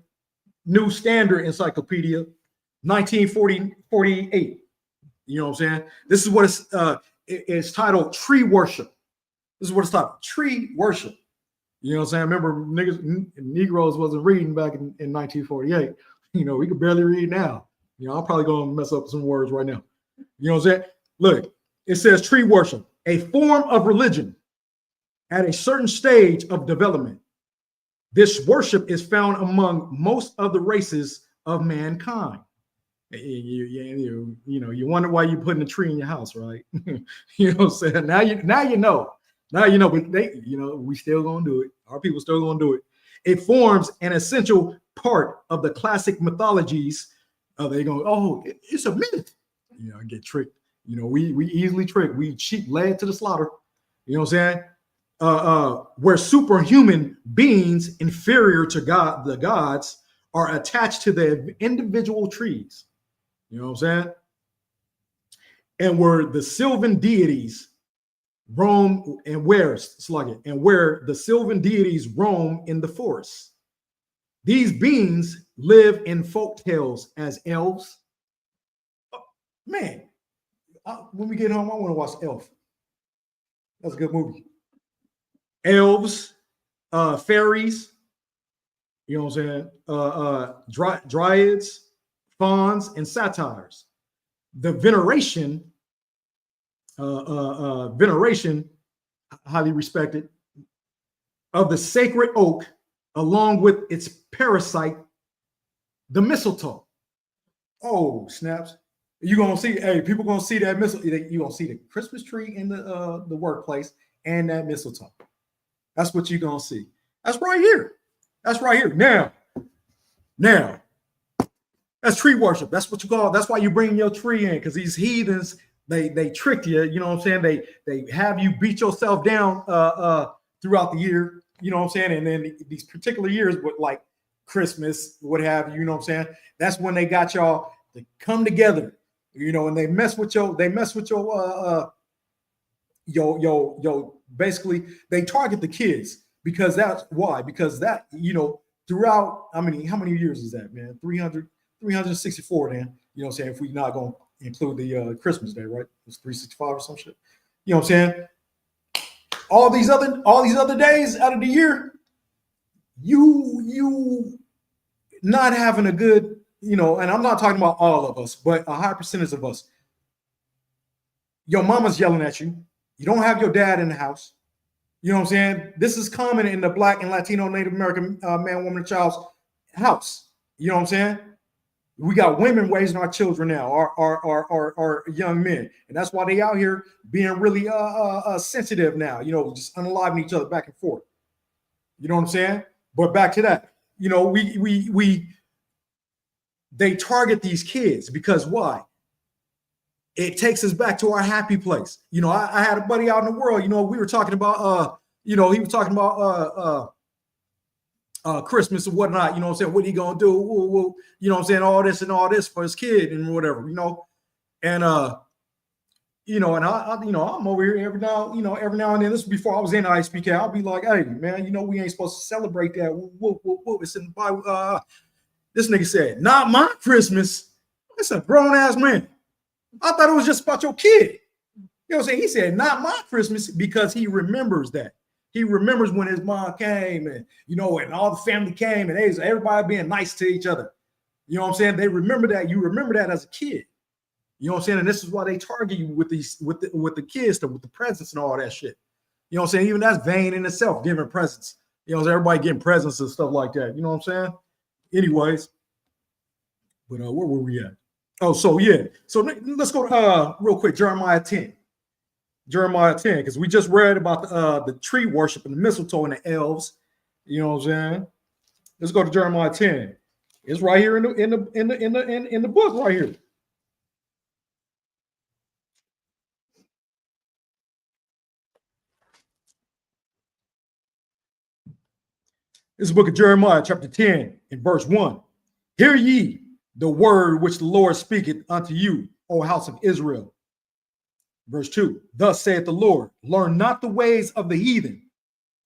New Standard Encyclopedia, 1948. You know what I'm saying? This is what it's titled Tree Worship. This is what it's titled, Tree Worship. You know what I'm saying? Remember, Negroes wasn't reading back in 1948. You know, we could barely read now. You know, I'm probably going to mess up some words right now. You know what I'm saying? Look, it says tree worship, a form of religion at a certain stage of development. This worship is found among most of the races of mankind. You know, you wonder why you're putting a tree in your house, right? You know what I'm saying? Now you know. But we still gonna do it. Our people still gonna do it. It forms an essential part of the classic mythologies. They go, oh, it's a myth. You know, I get tricked. You know, we easily tricked. We cheat, led to the slaughter. You know what I'm saying? Where superhuman beings inferior to God, the gods, are attached to the individual trees. You know what I'm saying? And where the sylvan deities roam, and where the sylvan deities roam in the forests. These beings live in folk tales as elves. Oh, man, when we get home, I want to watch Elf. That's a good movie. Elves, fairies, you know what I'm saying? Dryads, fauns, and satyrs. The veneration, highly respected, of the sacred oak, along with its parasite, the mistletoe. Oh, snaps. You're gonna see, hey, people gonna see that mistletoe. You're gonna see the Christmas tree in the workplace and that mistletoe. That's what you're gonna see. That's right here. That's right here. Now, that's tree worship. That's what you call. That's why you bring your tree in, because these heathens, they trick you. You know what I'm saying? They have you beat yourself down throughout the year. You know what I'm saying? And then these particular years with like Christmas, what have you, you know what I'm saying? That's when they got y'all to come together, you know, and they mess with your basically they target the kids, because that's why, because that, you know, throughout, how many years is that, man? 364 then, you know what I'm saying? If we're not going to include the Christmas day, right? It's 365 or some shit. You know what I'm saying? All these other days out of the year, you not having a good, you know, and I'm not talking about all of us, but a high percentage of us. Your mama's yelling at you. You don't have your dad in the house. You know what I'm saying? This is common in the Black and Latino Native American man, woman, and child's house. You know what I'm saying? We got women raising our children now, our young men, and that's why they out here being really sensitive now. You know, just unaliving each other back and forth. You know what I'm saying? But back to that, you know, they target these kids because why? It takes us back to our happy place. You know, I had a buddy out in the world. You know, we were talking about you know, he was talking about Christmas and whatnot, you know what I'm saying? What he gonna do? Woo, you know what I'm saying? All this for his kid and whatever, you know. And you know, and I you know, I'm over here every now and then. This was before I was in ISPK. I'll be like, hey man, you know, we ain't supposed to celebrate that. It's in the Bible. This nigga said, not my Christmas. It's a grown ass man. I thought it was just about your kid. You know what I'm saying? He said, not my Christmas, because he remembers that. He remembers when his mom came and, you know, and all the family came and everybody being nice to each other. You know what I'm saying? They remember that. You remember that as a kid. You know what I'm saying? And this is why they target you with the kids, with the presents and all that shit. You know what I'm saying? Even that's vain in itself, giving presents. You know, everybody getting presents and stuff like that. You know what I'm saying? Anyways, but where were we at? Oh, so yeah. So let's go real quick, Jeremiah 10. Jeremiah 10, because we just read about the tree worship and the mistletoe and the elves. You know what I'm saying? Let's go to Jeremiah 10. It's right here in the book right here. This is the book of Jeremiah, chapter 10, in verse 1. Hear ye the word which the Lord speaketh unto you, O house of Israel. Verse 2, thus saith the Lord, learn not the ways of the heathen.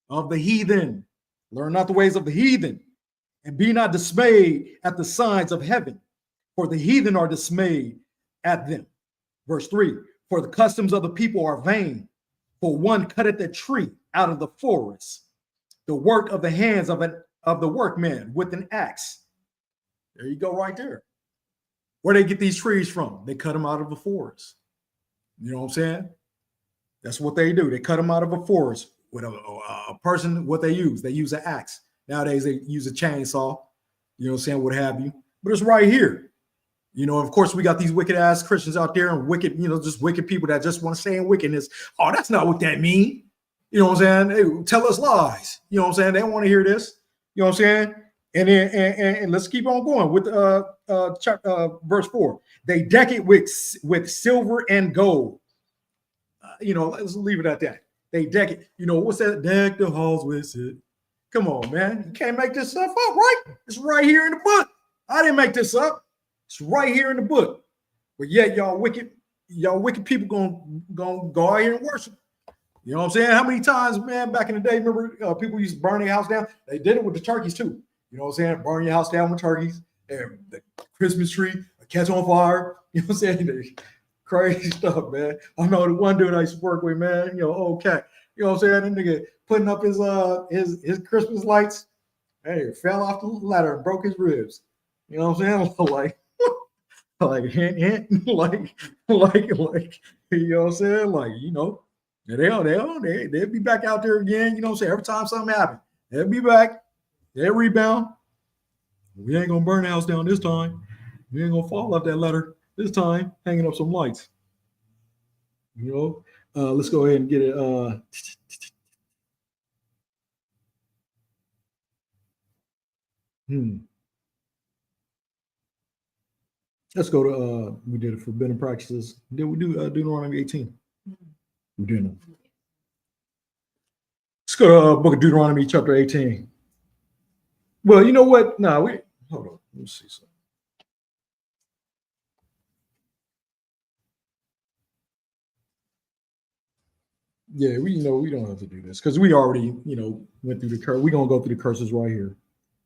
Learn not the ways of the heathen, and be not dismayed at the signs of heaven, for the heathen are dismayed at them. Verse 3, for the customs of the people are vain, for one cutteth a tree out of the forest, the work of the hands of the workman with an axe. There you go right there. Where they get these trees from? They cut them out of the forest. You know what I'm saying? That's what they do. They cut them out of a forest with a person. What they use an axe. Nowadays, they use a chainsaw, you know what I'm saying, what have you. But it's right here. You know, of course, we got these wicked ass Christians out there and wicked, you know, just wicked people that just want to stay in wickedness. Oh, that's not what that means. You know what I'm saying? They tell us lies. You know what I'm saying? They don't want to hear this. You know what I'm saying? And then and let's keep on going with verse 4. They deck it with silver and gold. Let's leave it at that. They deck it. What's that? Deck the halls with it. Come on, man. You can't make this stuff up, right? It's right here in the book. I didn't make this up. It's right here in the book. But yet, y'all wicked people gonna go out here and worship. You know what I'm saying? How many times, man, back in the day, remember people used to burn their house down? They did it with the turkeys too. You know what I'm saying? Burn your house down with turkeys and the Christmas tree catch on fire. You know what I'm saying? Crazy stuff, man. I know the one dude I used to work with, man, old cat. You know what I'm saying? That nigga putting up his Christmas lights. Hey, fell off the ladder and broke his ribs. You know what I'm saying? like hint, like, you know what I'm saying? Like, they'll be back out there again. You know what I'm saying? Every time something happens, they'll be back. They'll rebound. We ain't gonna burn the house down this time. We ain't gonna fall off that ladder this time, hanging up some lights. Let's go ahead and get it. Let's go to we did it forbidden practices. Did we do Deuteronomy 18? We didn't. Let's go to book of Deuteronomy chapter 18. Well, you know what? No, hold on. Let me see something. Yeah, we don't have to do this because we already, went through the curse. We're gonna go through the curses right here.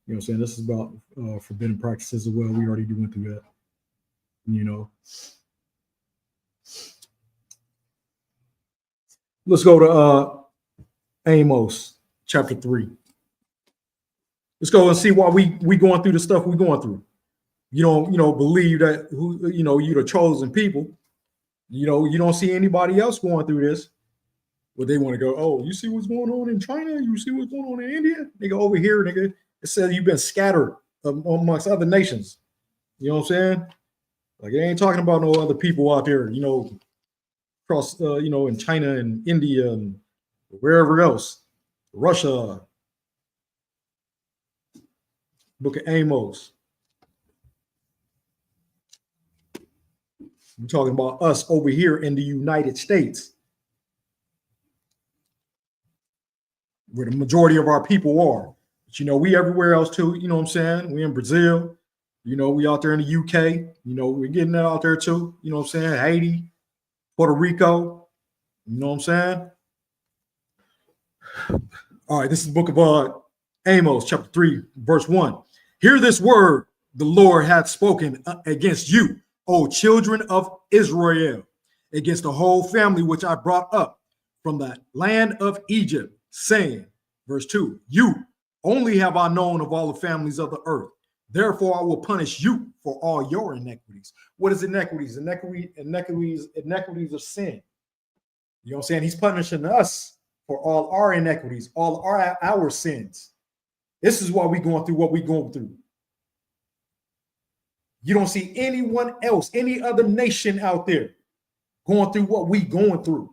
You know what I'm saying? This is about forbidden practices as well. We already went through that. Let's go to Amos chapter 3. Let's go and see why we going through the stuff we're going through. You don't, believe that you're the chosen people. You don't see anybody else going through this. But they want to go, oh, you see what's going on in China? You see what's going on in India? Nigga, over here, nigga, it says you've been scattered amongst other nations. You know what I'm saying? Like, it ain't talking about no other people out there, across, in China and India and wherever else. Russia. Book of Amos. We're talking about us over here in the United States, where the majority of our people are. But, we everywhere else too. You know what I'm saying? We in Brazil. We out there in the UK. We're getting that out there too. You know what I'm saying? Haiti, Puerto Rico. You know what I'm saying? All right, this is the book of Amos, chapter 3, verse 1. Hear this word the Lord hath spoken against you, O children of Israel, against the whole family which I brought up from the land of Egypt, saying, verse 2, you only have I known of all the families of the earth. Therefore, I will punish you for all your iniquities. What is iniquities? Iniquities of sin. You know what I'm saying? He's punishing us for all our iniquities, all our sins. This is why we're going through what we're going through. You don't see anyone else, any other nation out there going through what we going through.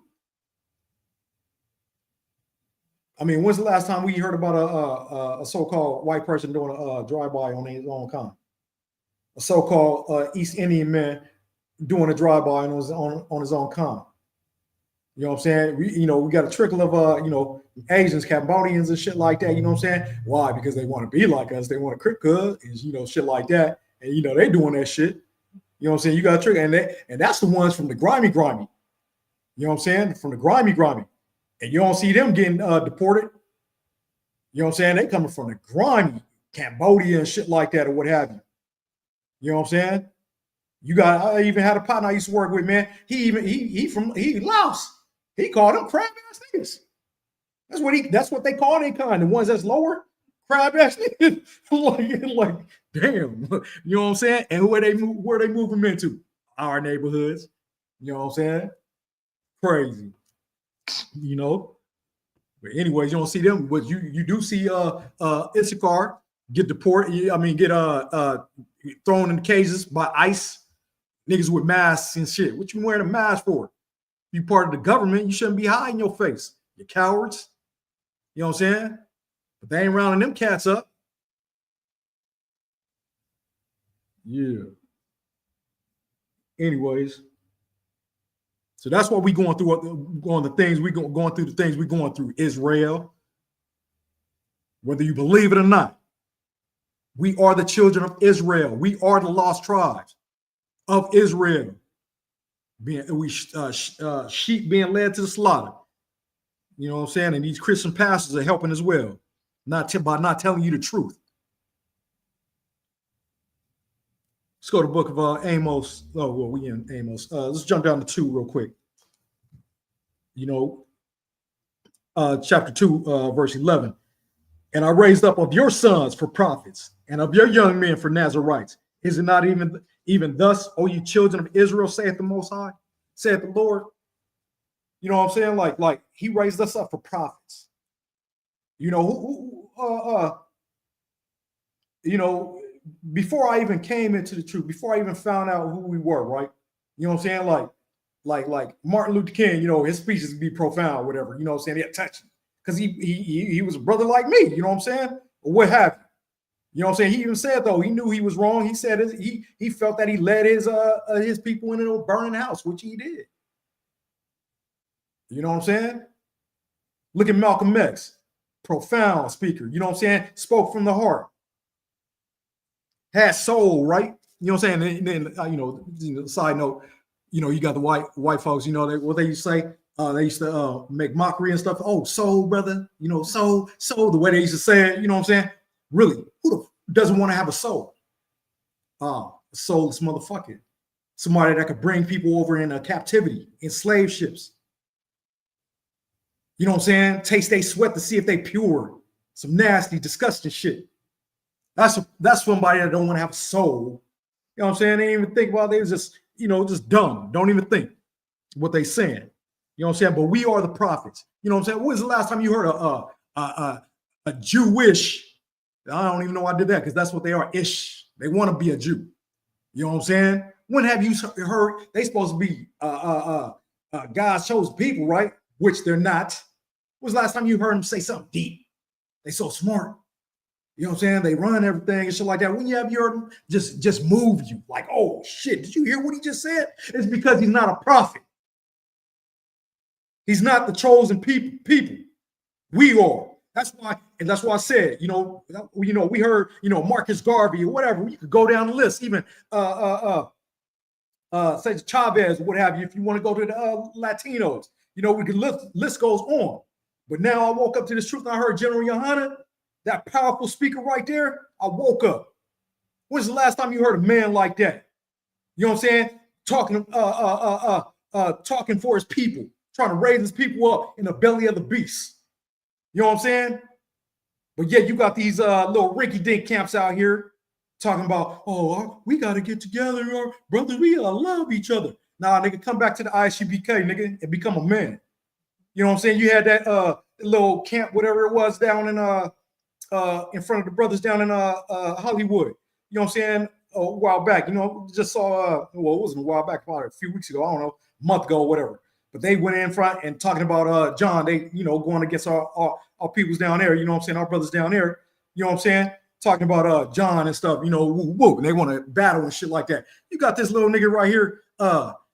I mean, when's the last time we heard about a so-called white person doing a drive-by on his own kind? A so-called East Indian man doing a drive-by on his own kind. You know what I'm saying? We got a trickle of Asians, Cambodians, and shit like that. You know what I'm saying? Why? Because they want to be like us. They want to crick us, and shit like that. And they doing that shit. You know what I'm saying? You got a trick, and that's the ones from the grimy. You know what I'm saying? From the grimy. And you don't see them getting deported. You know what I'm saying? They coming from the grimy Cambodia and shit like that or what have you. You know what I'm saying? I even had a partner I used to work with, man. He from Laos. He called them crab ass niggas. That's what they call their kind. The ones that's lower, crab ass niggas. like, damn. You know what I'm saying? And where they move them into? Our neighborhoods. You know what I'm saying? Crazy. But anyways, you don't see them, but you do see Issachar get deported. Get thrown in cages by ICE. Niggas with masks and shit. What you wearing a mask for? You part of the government, you shouldn't be hiding your face. You cowards. You know what I'm saying? But they ain't rounding them cats up. Yeah. Anyways, so that's what we going through. Going the things we going through. The things we going through. Israel, whether you believe it or not, we are the children of Israel. We are the lost tribes of Israel. Sheep being led to the slaughter. You know what I'm saying? And these Christian pastors are helping as well, by not telling you the truth. Let's go to the book of Amos. Oh, well, we in Amos. Let's jump down to 2 real quick. You know, chapter 2, verse 11. And I raised up of your sons for prophets, and of your young men for Nazarites. Is it not even thus, O you children of Israel, saith the Most High, saith the Lord? You know what I'm saying? Like he raised us up for prophets. You know, you know, before I even came into the truth, before I even found out who we were, right? You know what I'm saying? Like Martin Luther King, you know, his speeches be profound, whatever, you know what I'm saying? He had touching because he was a brother like me, you know what I'm saying? Or what have you. You know what I'm saying? He even said, though, he knew he was wrong. He said he felt that he led his people into a burning house, which he did. You know what I'm saying? Look at Malcolm X, profound speaker. You know what I'm saying? Spoke from the heart. Had soul, right? You know what I'm saying? And then you know, side note, you know, you got the white folks. You know what they used to say? They used to make mockery and stuff. Oh, soul, brother. You know, soul. The way they used to say it. You know what I'm saying? Really, who doesn't want to have a soul? A soulless motherfucker. Somebody that could bring people over in captivity, in slave ships. You know what I'm saying? Taste they sweat to see if they pure. Some nasty, disgusting shit. That's somebody that don't want to have a soul. You know what I'm saying? They didn't even think about it. They was just, you know, just dumb. Don't even think what they saying. You know what I'm saying? But we are the prophets. You know what I'm saying? When was the last time you heard a Jewish? I don't even know why I did that because that's what they are. Ish. They want to be a Jew. You know what I'm saying? When have you heard they supposed to be God's chosen people, right? Which they're not. When was the last time you heard them say something deep? They so smart. You know what I'm saying? They run everything and shit like that. When you have your just move you like, oh shit, did you hear what he just said? It's because he's not a prophet. He's not the chosen people. We are. That's why I said, you know, we heard, you know, Marcus Garvey or whatever. We could go down the list, even say Chavez or what have you. If you want to go to the Latinos, you know, we could list goes on. But now I woke up to this truth and I heard General Yohana, that powerful speaker right there. I woke up. When's the last time you heard a man like that? You know what I'm saying? Talking for his people, trying to raise his people up in the belly of the beast. You know what I'm saying? But yeah, you got these little rinky-dink camps out here talking about, oh, we got to get together, or brother, we love each other. Nah, nigga, come back to the ISUPK, nigga, and become a man. You know what I'm saying? You had that little camp, whatever it was, down in front of the brothers down in Hollywood. You know what I'm saying? A while back, you know, just saw, well, it wasn't a while back, probably a few weeks ago, I don't know, a month ago, whatever. But they went in front and talking about John, they, you know, going against our peoples down there, you know what I'm saying, our brothers down there, you know what I'm saying, talking about John and stuff, you know, woo, and they want to battle and shit like that. You got this little nigga right here,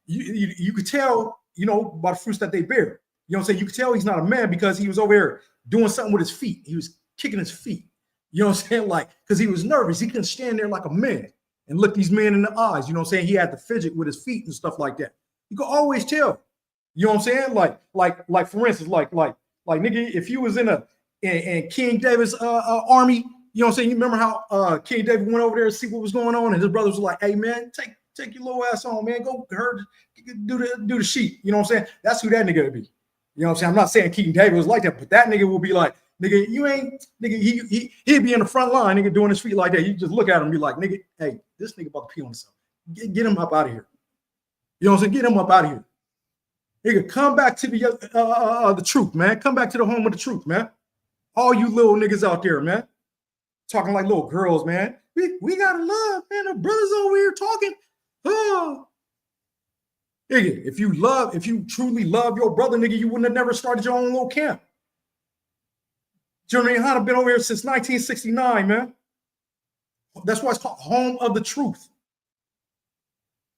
you could tell, you know, by the fruits that they bear. You know what I'm saying? You could tell he's not a man because he was over here doing something with his feet. He was kicking his feet. You know what I'm saying? Like, because he was nervous. He couldn't stand there like a man and look these men in the eyes. You know what I'm saying? He had to fidget with his feet and stuff like that. You can always tell. You know what I'm saying? Like for instance, like nigga, if you was in King David's army, you know what I'm saying? You remember how King David went over there to see what was going on, and his brothers were like, "Hey man, take your little ass on, man. Go herd, do the sheep." You know what I'm saying? That's who that nigga would be. You know what I'm saying? I'm not saying King David was like that, but that nigga will be like, nigga, you ain't, nigga, he'd be in the front line, nigga, doing his feet like that. You just look at him and be like, nigga, hey, this nigga about to pee on himself. Get him up out of here. You know what I'm saying? Get him up out of here. Nigga, come back to the truth, man. Come back to the home of the truth, man. All you little niggas out there, man. Talking like little girls, man. We gotta love, man. The brothers over here talking. Oh. Nigga, if you truly love your brother, nigga, you wouldn't have never started your own little camp. General Yohana been over here since 1969, man. That's why it's called Home of the Truth.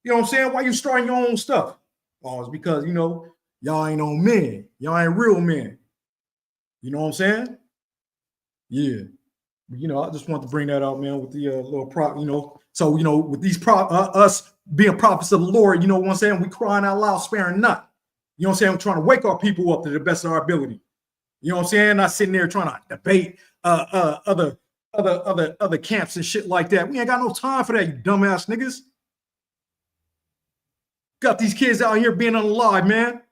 You know what I'm saying? Why you starting your own stuff? Oh, it's because, y'all ain't on men. Y'all ain't real men. You know what I'm saying? Yeah. I just want to bring that out, man, with the little prop, So, with these us being prophets of the Lord, you know what I'm saying? We crying out loud, sparing not. You know what I'm saying? We're trying to wake our people up to the best of our ability. You know what I'm saying? Not sitting there trying to debate other camps and shit like that. We ain't got no time for that, you dumbass niggas. Got these kids out here being unalive, man.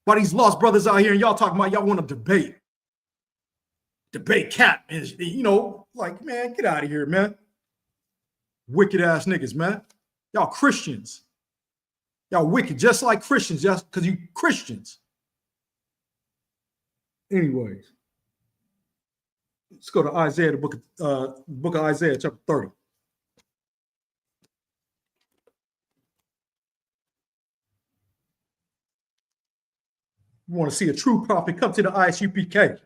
By these lost brothers out here, and y'all talking about y'all want to debate cap, and like, man, get out of here, man. Wicked ass niggas, man. Y'all Christians. Y'all wicked, just like Christians, just because you Christians. Anyways, let's go to Isaiah, the book of Isaiah, chapter 30. You want to see a true prophet, come to the ISUPK.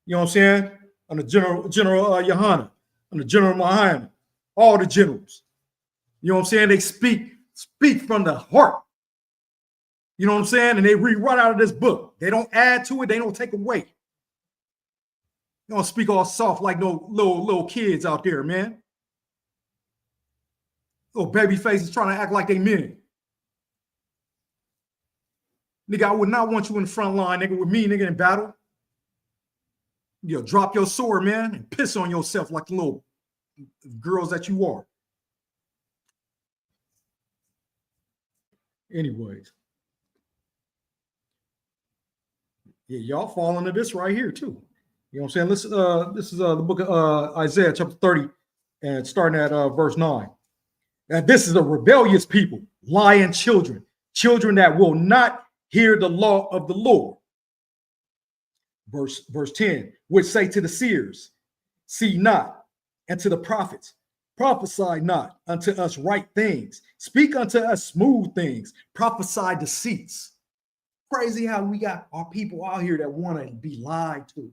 You know what I'm saying? On the General Yohana, on the General Mahana, all the generals. You know what I'm saying? They speak from the heart. You know what I'm saying? And they read right out of this book. They don't add to it. They don't take away. They don't speak all soft like no little kids out there, man. Little baby faces trying to act like they men. Nigga, I would not want you in the front line, nigga, with me, nigga, in battle. Drop your sword, man, and piss on yourself like the little girls that you are. Anyways. Yeah, y'all fall into this right here, too. You know what I'm saying? This is the book of Isaiah, chapter 30, and starting at verse 9. And this is a rebellious people, lying children that will not hear the law of the Lord. Verse 10, which say to the seers, see not, and to the prophets, prophesy not unto us right things, speak unto us smooth things, prophesy deceits. Crazy how we got our people out here that want to be lied to.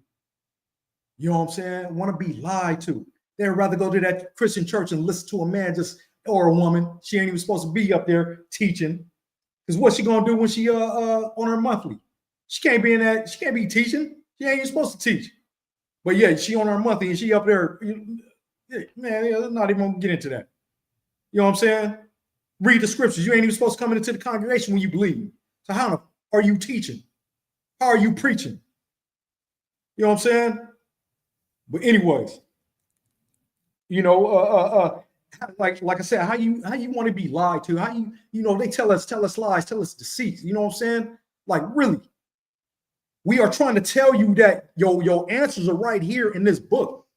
You know what I'm saying? Want to be lied to. They'd rather go to that Christian church and listen to a man or a woman. She ain't even supposed to be up there teaching. Because what's she gonna do when she on her monthly? She can't be teaching. She ain't even supposed to teach. But yeah, she on her monthly and she up there. Man, I'm not even gonna get into that. You know what I'm saying? Read the scriptures. You ain't even supposed to come into the congregation when you believe. So how are you teaching? How are you preaching? You know what I'm saying? But anyways, like I said, how you want to be lied to? How they tell us lies, tell us deceit. You know what I'm saying? Like, really, we are trying to tell you that your answers are right here in this book,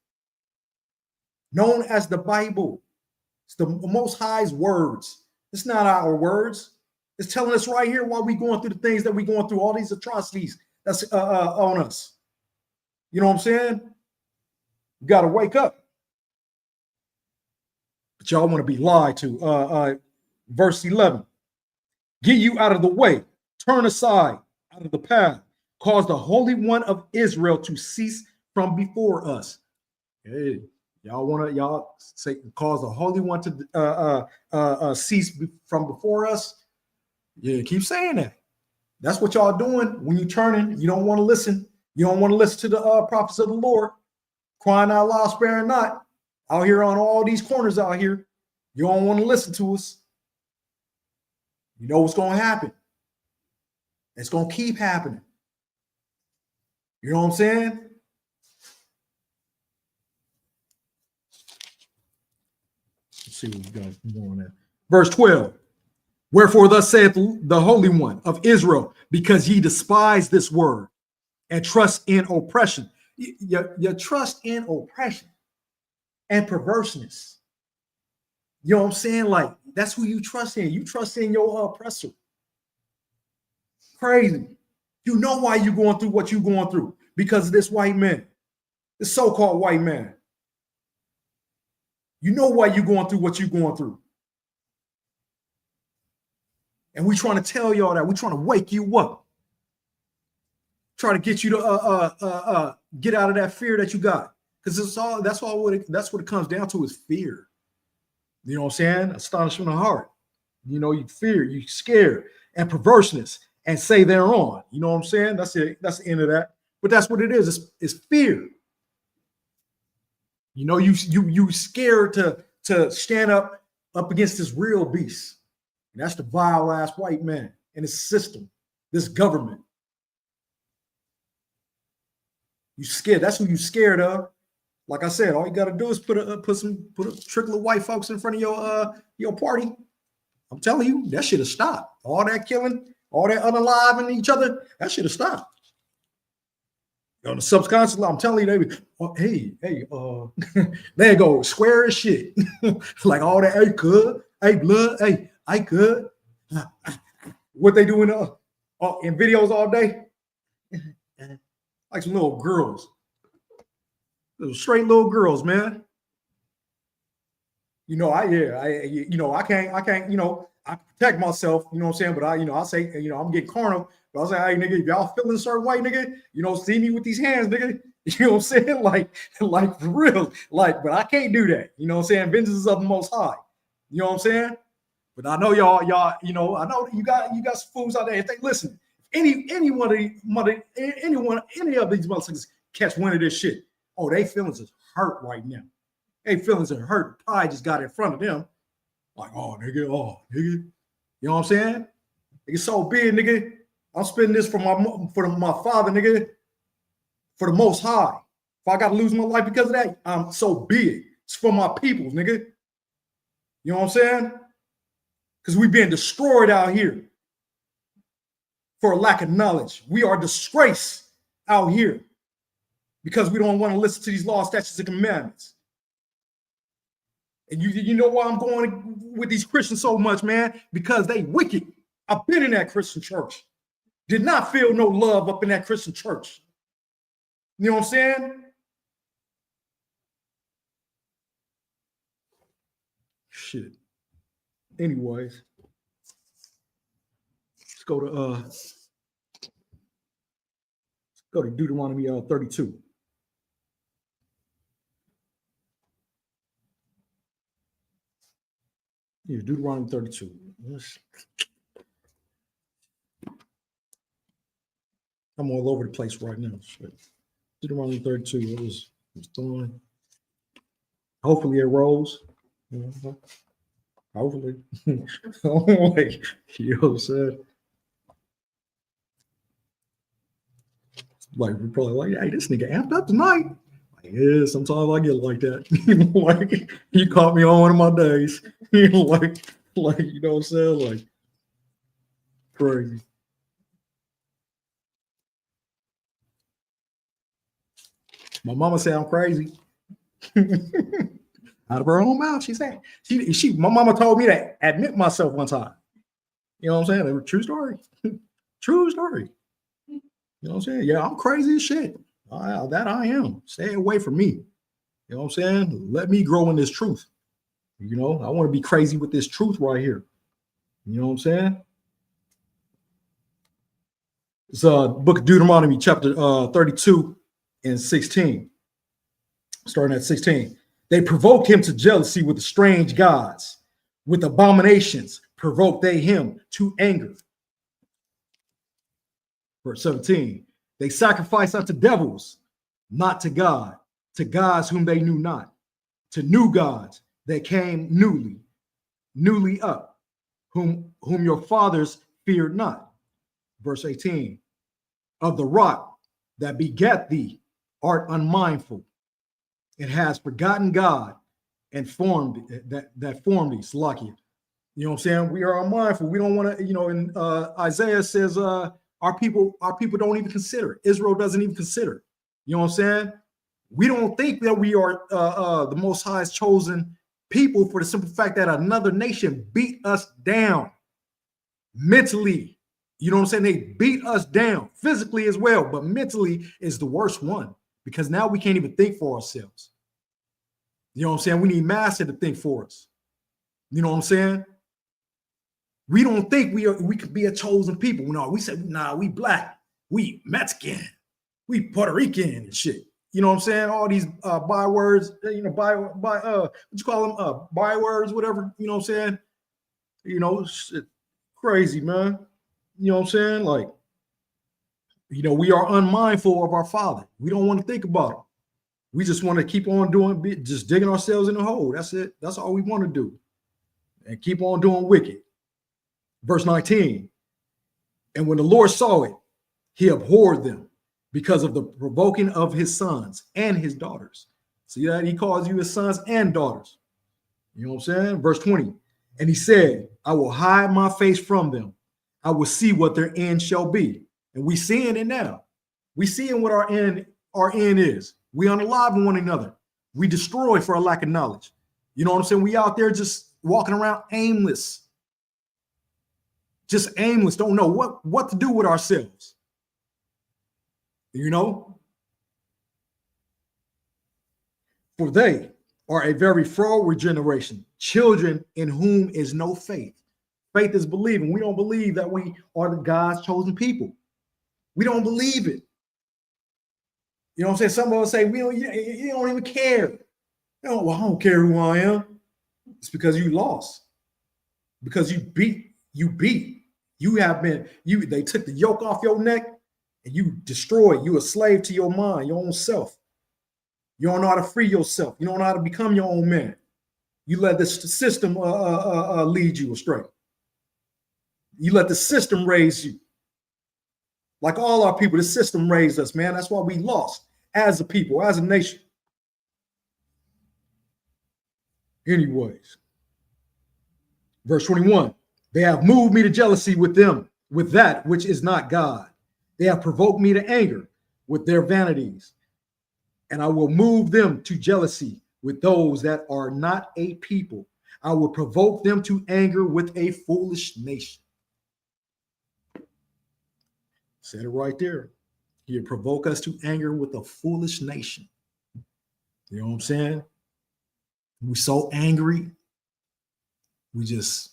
known as the Bible. It's the Most High's words. It's not our words. It's telling us right here while we going through the things that we going through, all these atrocities that's on us. You know what I'm saying? You got to wake up. But y'all want to be lied to. Verse 11. Get you out of the way. Turn aside out of the path. Cause the Holy One of Israel to cease from before us. Hey, y'all say cause the Holy One to cease from before us? Yeah, keep saying that. That's what y'all doing when you turning. You don't want to listen. You don't want to listen to the prophets of the Lord. Crying out loud, sparing not. Out here on all these corners out here. You don't want to listen to us. You know what's going to happen. It's going to keep happening. You know what I'm saying? Let's see what we got more on that. Verse 12. Wherefore thus saith the Holy One of Israel, because ye despise this word and trust in oppression. You trust in oppression and perverseness. You know what I'm saying? Like, that's who you trust in. You trust in your oppressor. Crazy. You know why you're going through what you're going through. Because of this white man. This so-called white man. You know why you're going through what you're going through. And we trying to tell y'all that. We're trying to wake you up. Try to get you to get out of that fear that you got. Because that's what it comes down to is fear. You know what I'm saying? Astonishment of heart. You know, you fear, you scared, and perverseness, and say thereon. You know what I'm saying? That's it. That's the end of that. But that's what it is. It's fear. You know, you scared to stand up against this real beast. And that's the vile ass white man and his system, this government. You scared. That's who you scared of. Like I said, all you got to do is put a trickle of white folks in front of your party. I'm telling you, that should have stopped. All that killing, all that unaliving each other, that should have stopped. On the subconscious level, I'm telling you, they oh, hey, there you go, square as shit. Like all that, hey, good, hey, blood, hey, I could. What they doing in videos all day? Like some little girls. Little straight little girls, man. You know, I can't, I protect myself, you know what I'm saying? But I say, I'm getting carnal. But I say, hey, nigga, if y'all feeling a certain way, nigga, see me with these hands, nigga. You know what I'm saying? Like for real. Like, but I can't do that. You know what I'm saying? Vengeance is of the Most High. You know what I'm saying? But I know y'all, I know you got some fools out there. If they listen, any of these motherfuckers catch wind of this shit, oh, they feelings is hurt right now. They feelings are hurt. Pride just got in front of them. Like, oh, nigga. You know what I'm saying? Nigga, so big, nigga. I'm spending this for my father, nigga. For the Most High. If I got to lose my life because of that, I'm so big. It's for my peoples, nigga. You know what I'm saying? Because we're being destroyed out here for a lack of knowledge. We are disgraced out here because we don't want to listen to these laws, statutes, and commandments. And you know why I'm going with these Christians so much, man? Because they wicked. I've been in that Christian church. Did not feel no love up in that Christian church. You know what I'm saying? Shit. Anyways, let's go to Deuteronomy 32. Yeah, Deuteronomy 32. I'm all over the place right now. Shit. Deuteronomy 32. What was doing? Hopefully it rolls. Hopefully. You know what I'm saying? Like, we're probably like, hey, this nigga amped up tonight. Like, yeah, sometimes I get like that. Like, you caught me on one of my days. like, you know what I'm saying? Like, crazy. My mama said I'm crazy. Out of her own mouth, she said. My mama told me to admit myself one time. You know what I'm saying? It was true story. True story. You know what I'm saying? Yeah, I'm crazy as shit. That I am. Stay away from me. You know what I'm saying? Let me grow in this truth. You know, I want to be crazy with this truth right here. You know what I'm saying? It's book of Deuteronomy, chapter 32 and 16. Starting at 16. They provoked him to jealousy with the strange gods. With abominations provoked they him to anger. Verse 17. They sacrificed unto devils, not to God, to gods whom they knew not, to new gods that came newly up, whom your fathers feared not. Verse 18. Of the rock that begat thee art unmindful, and has forgotten God and formed that formed thee, Salakia. You know what I'm saying? We are unmindful. We don't want to, and Isaiah says our people don't even consider it. Israel doesn't even consider it. You know what I'm saying? We don't think that we are the Most High's chosen people for the simple fact that another nation beat us down mentally. You know what I'm saying? They beat us down physically as well, but mentally is the worst one because now we can't even think for ourselves. You know what I'm saying? We need master to think for us. You know what I'm saying? We don't think we could be a chosen people. No, we said, nah, we black, we Mexican, we Puerto Rican and shit. You know what I'm saying? All these bywords, what you call them? Bywords, whatever, you know what I'm saying? You know, shit, crazy, man. You know what I'm saying? Like, you know, we are unmindful of our Father. We don't want to think about him. We just want to keep on doing, just digging ourselves in the hole. That's it. That's all we want to do. And keep on doing wicked. Verse 19. And when the Lord saw it, he abhorred them because of the provoking of his sons and his daughters. See that? He calls you his sons and daughters. You know what I'm saying? Verse 20. And he said, I will hide my face from them. I will see what their end shall be. And we seeing it now. We seeing what our end is. We unalive one another. We destroy for a lack of knowledge. You know what I'm saying? We out there just walking around aimless. Just aimless, don't know what to do with ourselves. You know? For they are a very froward generation, children in whom is no faith. Faith is believing. We don't believe that we are the God's chosen people. We don't believe it. You know what I'm saying? Some of us say, you don't even care. You know, well, I don't care who I am. It's because you lost. Because you beat. You have been, they took the yoke off your neck and you destroyed. You a slave to your mind, your own self. You don't know how to free yourself. You don't know how to become your own man. You let the system lead you astray. You let the system raise you. Like all our people, the system raised us, man. That's why we lost as a people, as a nation. Anyways, verse 21. They have moved me to jealousy with them, with that which is not God. They have provoked me to anger with their vanities. And I will move them to jealousy with those that are not a people. I will provoke them to anger with a foolish nation. Said it right there. He'll provoke us to anger with a foolish nation. You know what I'm saying? We're so angry. We just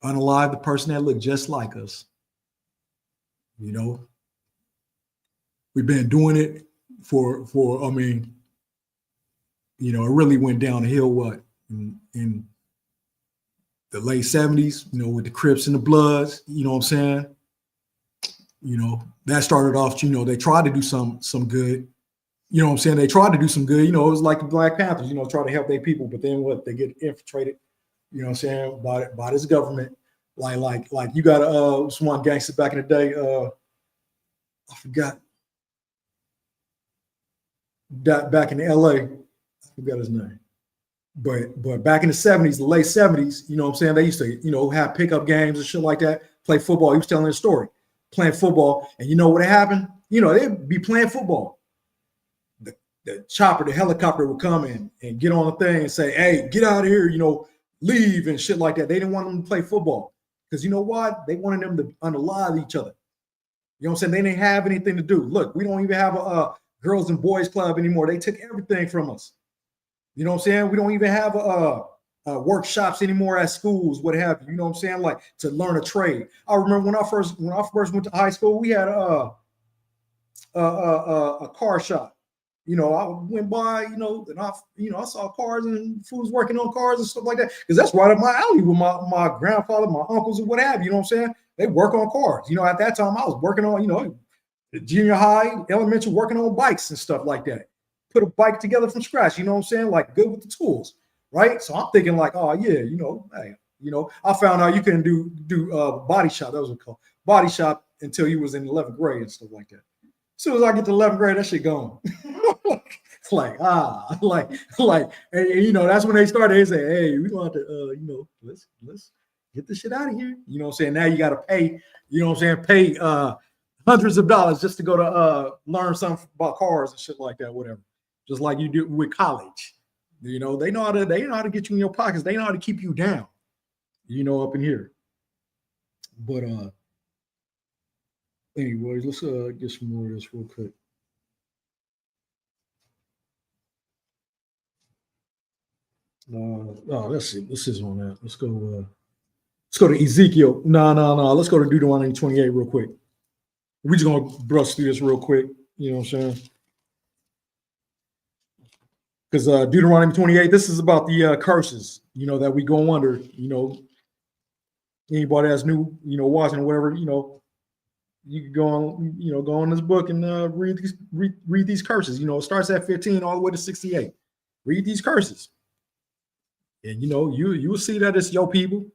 unalive the person that looked just like us. You know, we've been doing it for I mean, you know, it really went downhill in the late 70s, you know, with the Crips and the Bloods, you know what I'm saying? You know, that started off, you know, they tried to do some good. You know what I'm saying? They tried to do some good. You know, it was like the Black Panthers, you know, try to help their people, but then what? They get infiltrated, you know what I'm saying, by this government. Like you got one gangster back in the day, I forgot. That back in LA, I forgot his name. But back in the 70s, the late 70s, you know what I'm saying? They used to, you know, have pickup games and shit like that, play football. He was telling a story, playing football. And you know what happened? You know, they'd be playing football. The chopper, the helicopter would come in and get on the thing and say, hey, get out of here, you know, leave and shit like that. They didn't want them to play football because you know what? They wanted them to unalive each other. You know what I'm saying? They didn't have anything to do. Look, we don't even have a girls and boys club anymore. They took everything from us. You know what I'm saying? We don't even have workshops anymore at schools, what have you. You know what I'm saying? Like to learn a trade. I remember when I first went to high school, we had a car shop. You know, I went by, you know, and I saw cars and fools working on cars and stuff like that. Because that's right up my alley with my grandfather, my uncles, and what have you. You know what I'm saying? They work on cars. You know, at that time I was working on, you know, junior high, elementary, working on bikes and stuff like that. Put a bike together from scratch, you know what I'm saying? Like good with the tools, right? So I'm thinking like, oh yeah, you know, hey, you know, I found out you couldn't do body shop. That was what it called, body shop, until you was in 11th grade and stuff like that. As soon as I get to 11th grade, that shit gone. like, and, you know, that's when they started. They say, hey, we gonna have to, you know, let's get this shit out of here. You know what I'm saying? Now you got to pay, you know what I'm saying? Pay hundreds of dollars just to go to learn something about cars and shit like that, whatever. Just like you do with college. You know, they know how to get you in your pockets. They know how to keep you down, you know, up in here. But anyways, let's get some more of this real quick. Let's see. This is on that. Let's go to Ezekiel. No. Let's go to Deuteronomy 28 real quick. We're just gonna brush through this real quick. You know what I'm saying? because Deuteronomy 28, this is about the curses, that we go under, anybody that's new, watching or whatever, you can go on, go on this book and read these curses. It starts at 15 all the way to 68. Read these curses. And you will see that it's your people,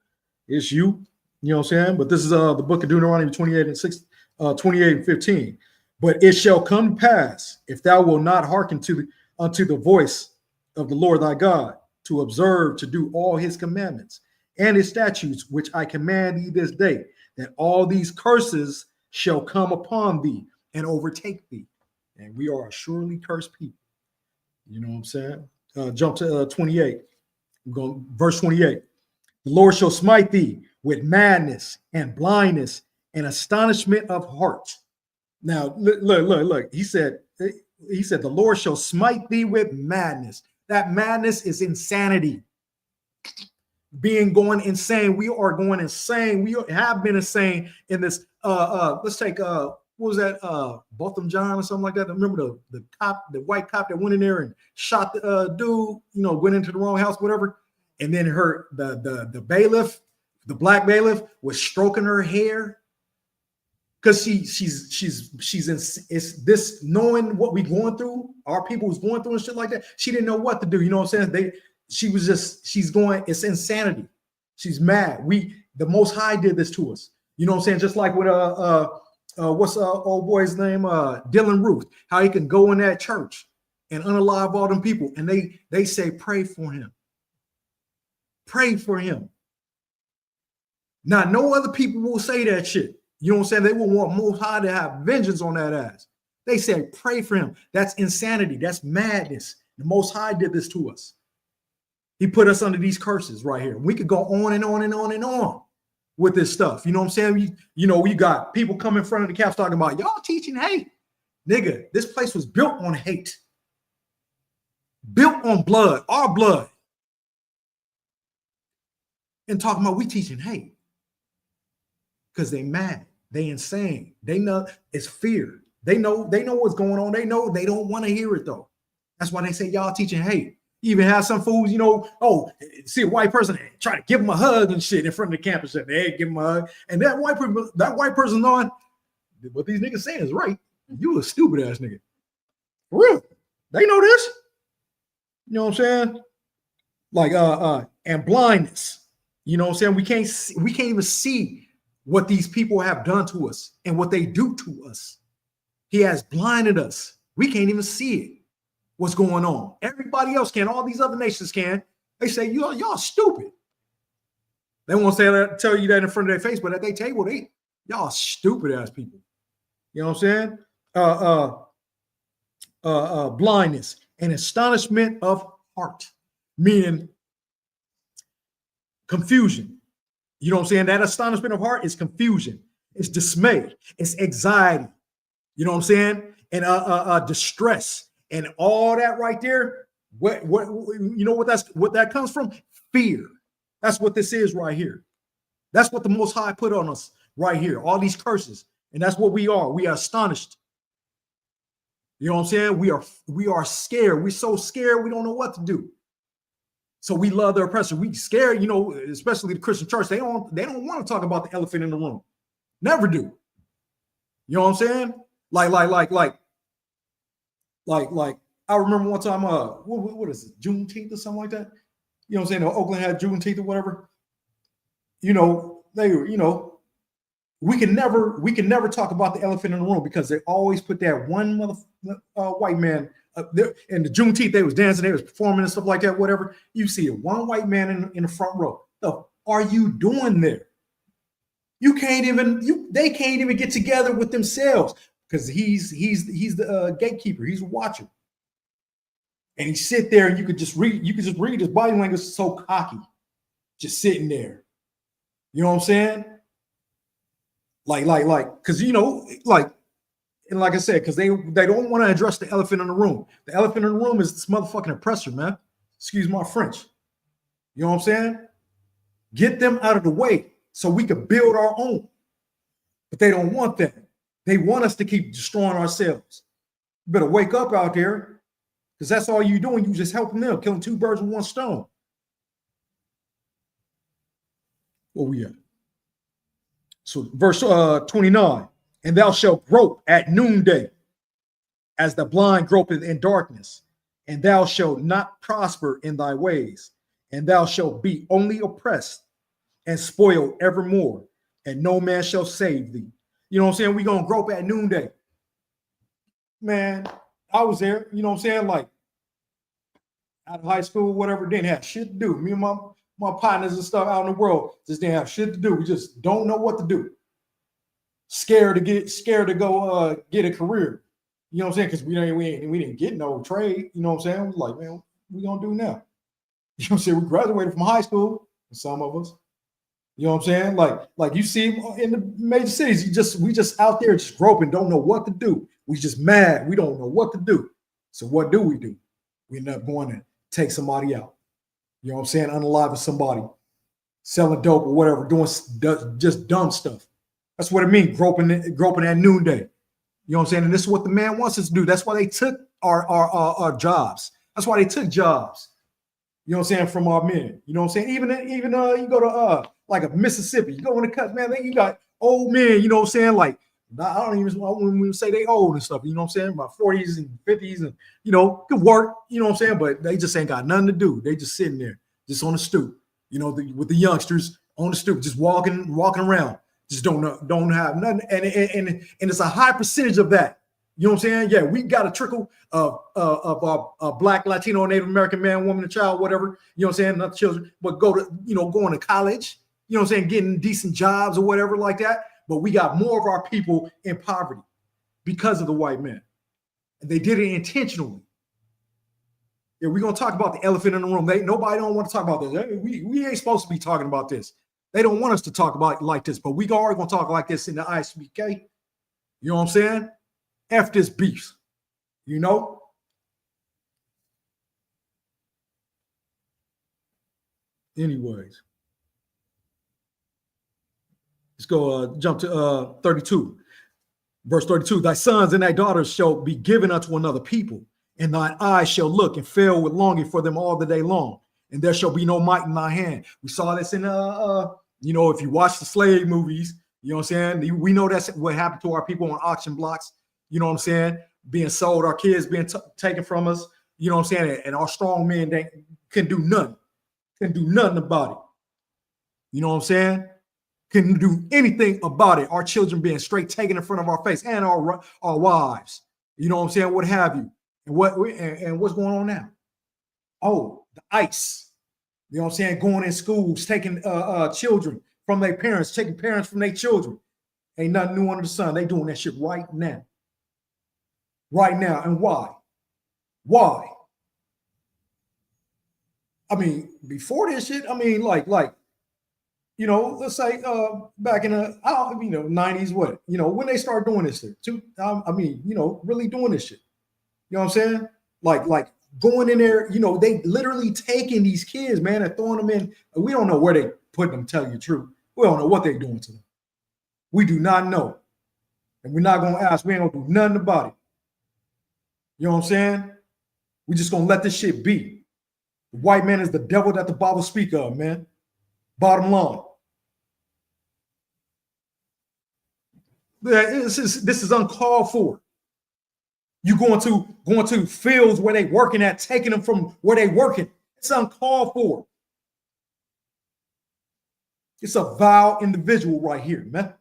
it's you, you know what I'm saying? But this is the book of Deuteronomy 28 and 15. But it shall come to pass, if thou wilt not hearken unto the voice of the Lord thy God, to observe to do all his commandments and his statutes, which I command thee this day, that all these curses shall come upon thee and overtake thee. And we are a surely cursed people. You know what I'm saying? Jump to 28. I'm going verse 28. The Lord shall smite thee with madness and blindness and astonishment of heart. Now, look. He said, the Lord shall smite thee with madness. That madness is insanity. Going insane. We are going insane. We have been insane in this. Let's take what was that? Botham John or something like that. Remember the cop, the white cop that went in there and shot the dude. Went into the wrong house, whatever. And then the bailiff, the black bailiff, was stroking her hair because she's in. It's this knowing what we going through. Our people was going through and shit like that. She didn't know what to do. You know what I'm saying? She's going, it's insanity. She's mad. The Most High did this to us. You know what I'm saying? Just like with what's old boy's name? Dylan Ruth, how he can go in that church and unalive all them people. And they say, pray for him. Pray for him. Now, no other people will say that shit. You know what I'm saying? They will want Most High to have vengeance on that ass. They say, pray for him. That's insanity. That's madness. The Most High did this to us. He put us under these curses right here. We could go on and on and on and on with this stuff. You know what I'm saying? You got people come in front of the caps talking about y'all teaching hate. Nigga, this place was built on hate. Built on blood, our blood. And talking about we teaching hate. Because they mad. They insane. They know it's fear. They know what's going on. They know they don't want to hear it though. That's why they say y'all teaching hate. You even have some fools, see a white person try to give them a hug and shit in front of the campus. And they give them a hug. And that white person knowing what these niggas saying is right. You a stupid ass nigga. For real. They know this. You know what I'm saying? Like and blindness. You know what I'm saying? We can't even see what these people have done to us and what they do to us. He has blinded us. We can't even see it. What's going on? Everybody else can. All these other nations can. They say y'all stupid. They won't say that, tell you that in front of their face, but at their table, y'all stupid ass people. You know what I'm saying? Blindness and astonishment of heart, meaning confusion. You know what I'm saying? That astonishment of heart is confusion. It's dismay. It's anxiety. You know what I'm saying? And distress. And all that right there, what that comes from? Fear. That's what this is right here. That's what the Most High put on us right here. All these curses, and that's what we are. We are astonished. You know what I'm saying? We are scared. We're so scared we don't know what to do. So we love the oppressor. We scared. Especially the Christian church. They don't want to talk about the elephant in the room. Never do. You know what I'm saying? Like I remember one time, what is it, Juneteenth or something like that? You know what I'm saying? Oakland had Juneteenth or whatever. We can never talk about the elephant in the room because they always put that one white man up there. And the Juneteenth, they was dancing, they was performing and stuff like that, whatever. You see it, one white man in the front row. What are you doing there? They can't even get together with themselves. Because he's the gatekeeper, he's a watcher, and he sit there, and you could just read his body language. So cocky, just sitting there. You know what I'm saying? Because and like I said, because they don't want to address the elephant in the room. The elephant in the room is this motherfucking oppressor, man. Excuse my French. You know what I'm saying? Get them out of the way so we can build our own. But they don't want that. They want us to keep destroying ourselves. You better wake up out there. Because that's all you're doing. You just helping them, killing two birds with one stone. Where we at? So verse 29, and thou shalt grope at noonday, as the blind gropeth in darkness, and thou shalt not prosper in thy ways, and thou shalt be only oppressed and spoiled evermore, and no man shall save thee. You know what I'm saying? We gonna grope at noonday. Man, I was there, you know what I'm saying? Like out of high school, whatever, didn't have shit to do. Me and my partners and stuff out in the world just didn't have shit to do. We just don't know what to do. Scared to go get a career. You know what I'm saying? Because we didn't get no trade. You know what I'm saying? We're like, man, what we gonna do now? You know what I'm saying? We graduated from high school, some of us. You know what I'm saying? Like you see in the major cities, we just out there just groping, don't know what to do. We just mad. We don't know what to do. So what do? We end up going to take somebody out. You know what I'm saying? Unaliving somebody, selling dope or whatever, doing just dumb stuff. That's what it means, groping at noonday. You know what I'm saying? And this is what the man wants us to do. That's why they took our jobs. That's why they took jobs. You know what I'm saying? From our men. You know what I'm saying? Even you go to like a Mississippi, you go in the cut, man, then you got old men, you know what I'm saying? Like, I don't even when we say they old and stuff, you know what I'm saying? About 40s and 50s and, you know, good work, you know what I'm saying? But they just ain't got nothing to do. They just sitting there, just on the stoop, you know, with the youngsters on the stoop, just walking around, just don't have nothing. And it's a high percentage of that. You know what I'm saying? Yeah, we got a trickle of a Black, Latino, Native American man, woman, and child, whatever, you know what I'm saying? Not children, but going to college, you know what I'm saying? Getting decent jobs or whatever like that. But we got more of our people in poverty because of the white men. And they did it intentionally. Yeah, we're going to talk about the elephant in the room. Nobody don't want to talk about this. We ain't supposed to be talking about this. They don't want us to talk about it like this, but we are going to talk like this in the ISBK. You know what I'm saying? F this beef, you know? Anyways. Let's go jump to 32. Verse 32, thy sons and thy daughters shall be given unto another people, and thine eyes shall look and fail with longing for them all the day long, and there shall be no might in thy hand. We saw this in, if you watch the slave movies, you know what I'm saying? We know that's what happened to our people on auction blocks, you know what I'm saying? Being sold, our kids being taken from us, you know what I'm saying? And our strong men, they can do nothing about it. You know what I'm saying? Couldn't do anything about it. Our children being straight taken in front of our face, and our wives. You know what I'm saying? What have you? And what's going on now? Oh, the ICE. You know what I'm saying? Going in schools, taking children from their parents, taking parents from their children. Ain't nothing new under the sun. They doing that shit right now. Right now. And why? Why? I mean, before this shit, I mean, like, you know, let's say back in the 90s, when they start doing this shit, really doing this shit. You know what I'm saying? Like going in there, they literally taking these kids, man, and throwing them in. We don't know where they put them, tell you the truth. We don't know what they're doing to them. We do not know. And we're not gonna ask, we ain't gonna do nothing about it. You know what I'm saying? We just gonna let this shit be. The white man is the devil that the Bible speak of, man. Bottom line. This is uncalled for. You going to fields where they working at, taking them from where they working. It's uncalled for. It's a vile individual right here, man.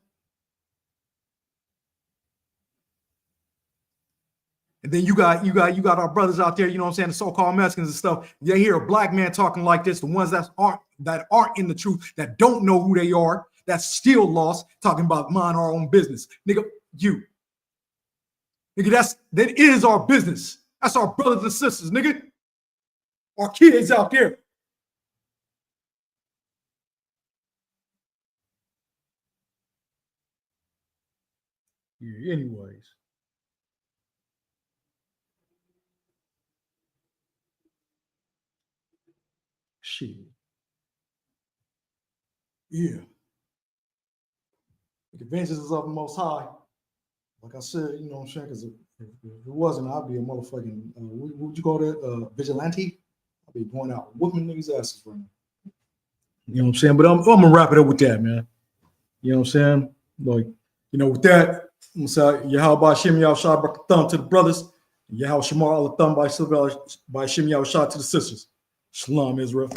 And then you got our brothers out there, you know what I'm saying, the so-called Mexicans and stuff. They hear a black man talking like this, the ones that aren't in the truth, that don't know who they are, that's still lost, talking about mind our own business. Nigga, that is our business. That's our brothers and sisters, nigga. Our kids out there. Yeah, anyways. Shit. Yeah. The vengeance is of the Most High. Like I said, you know what I'm saying? Because If it wasn't, I'd be a motherfucking, what would you call that? Vigilante? I'd be going out whooping niggas' asses right now. You know what I'm saying? But I'm gonna wrap it up with that, man. You know what I'm saying? Like, with that, I'm saying, Yahweh Shem Yahweh Barak Thumb to the brothers, and Yahweh Shamar Allah Thumb by Shem Yahweh Shah to the sisters. Shalom, Israel.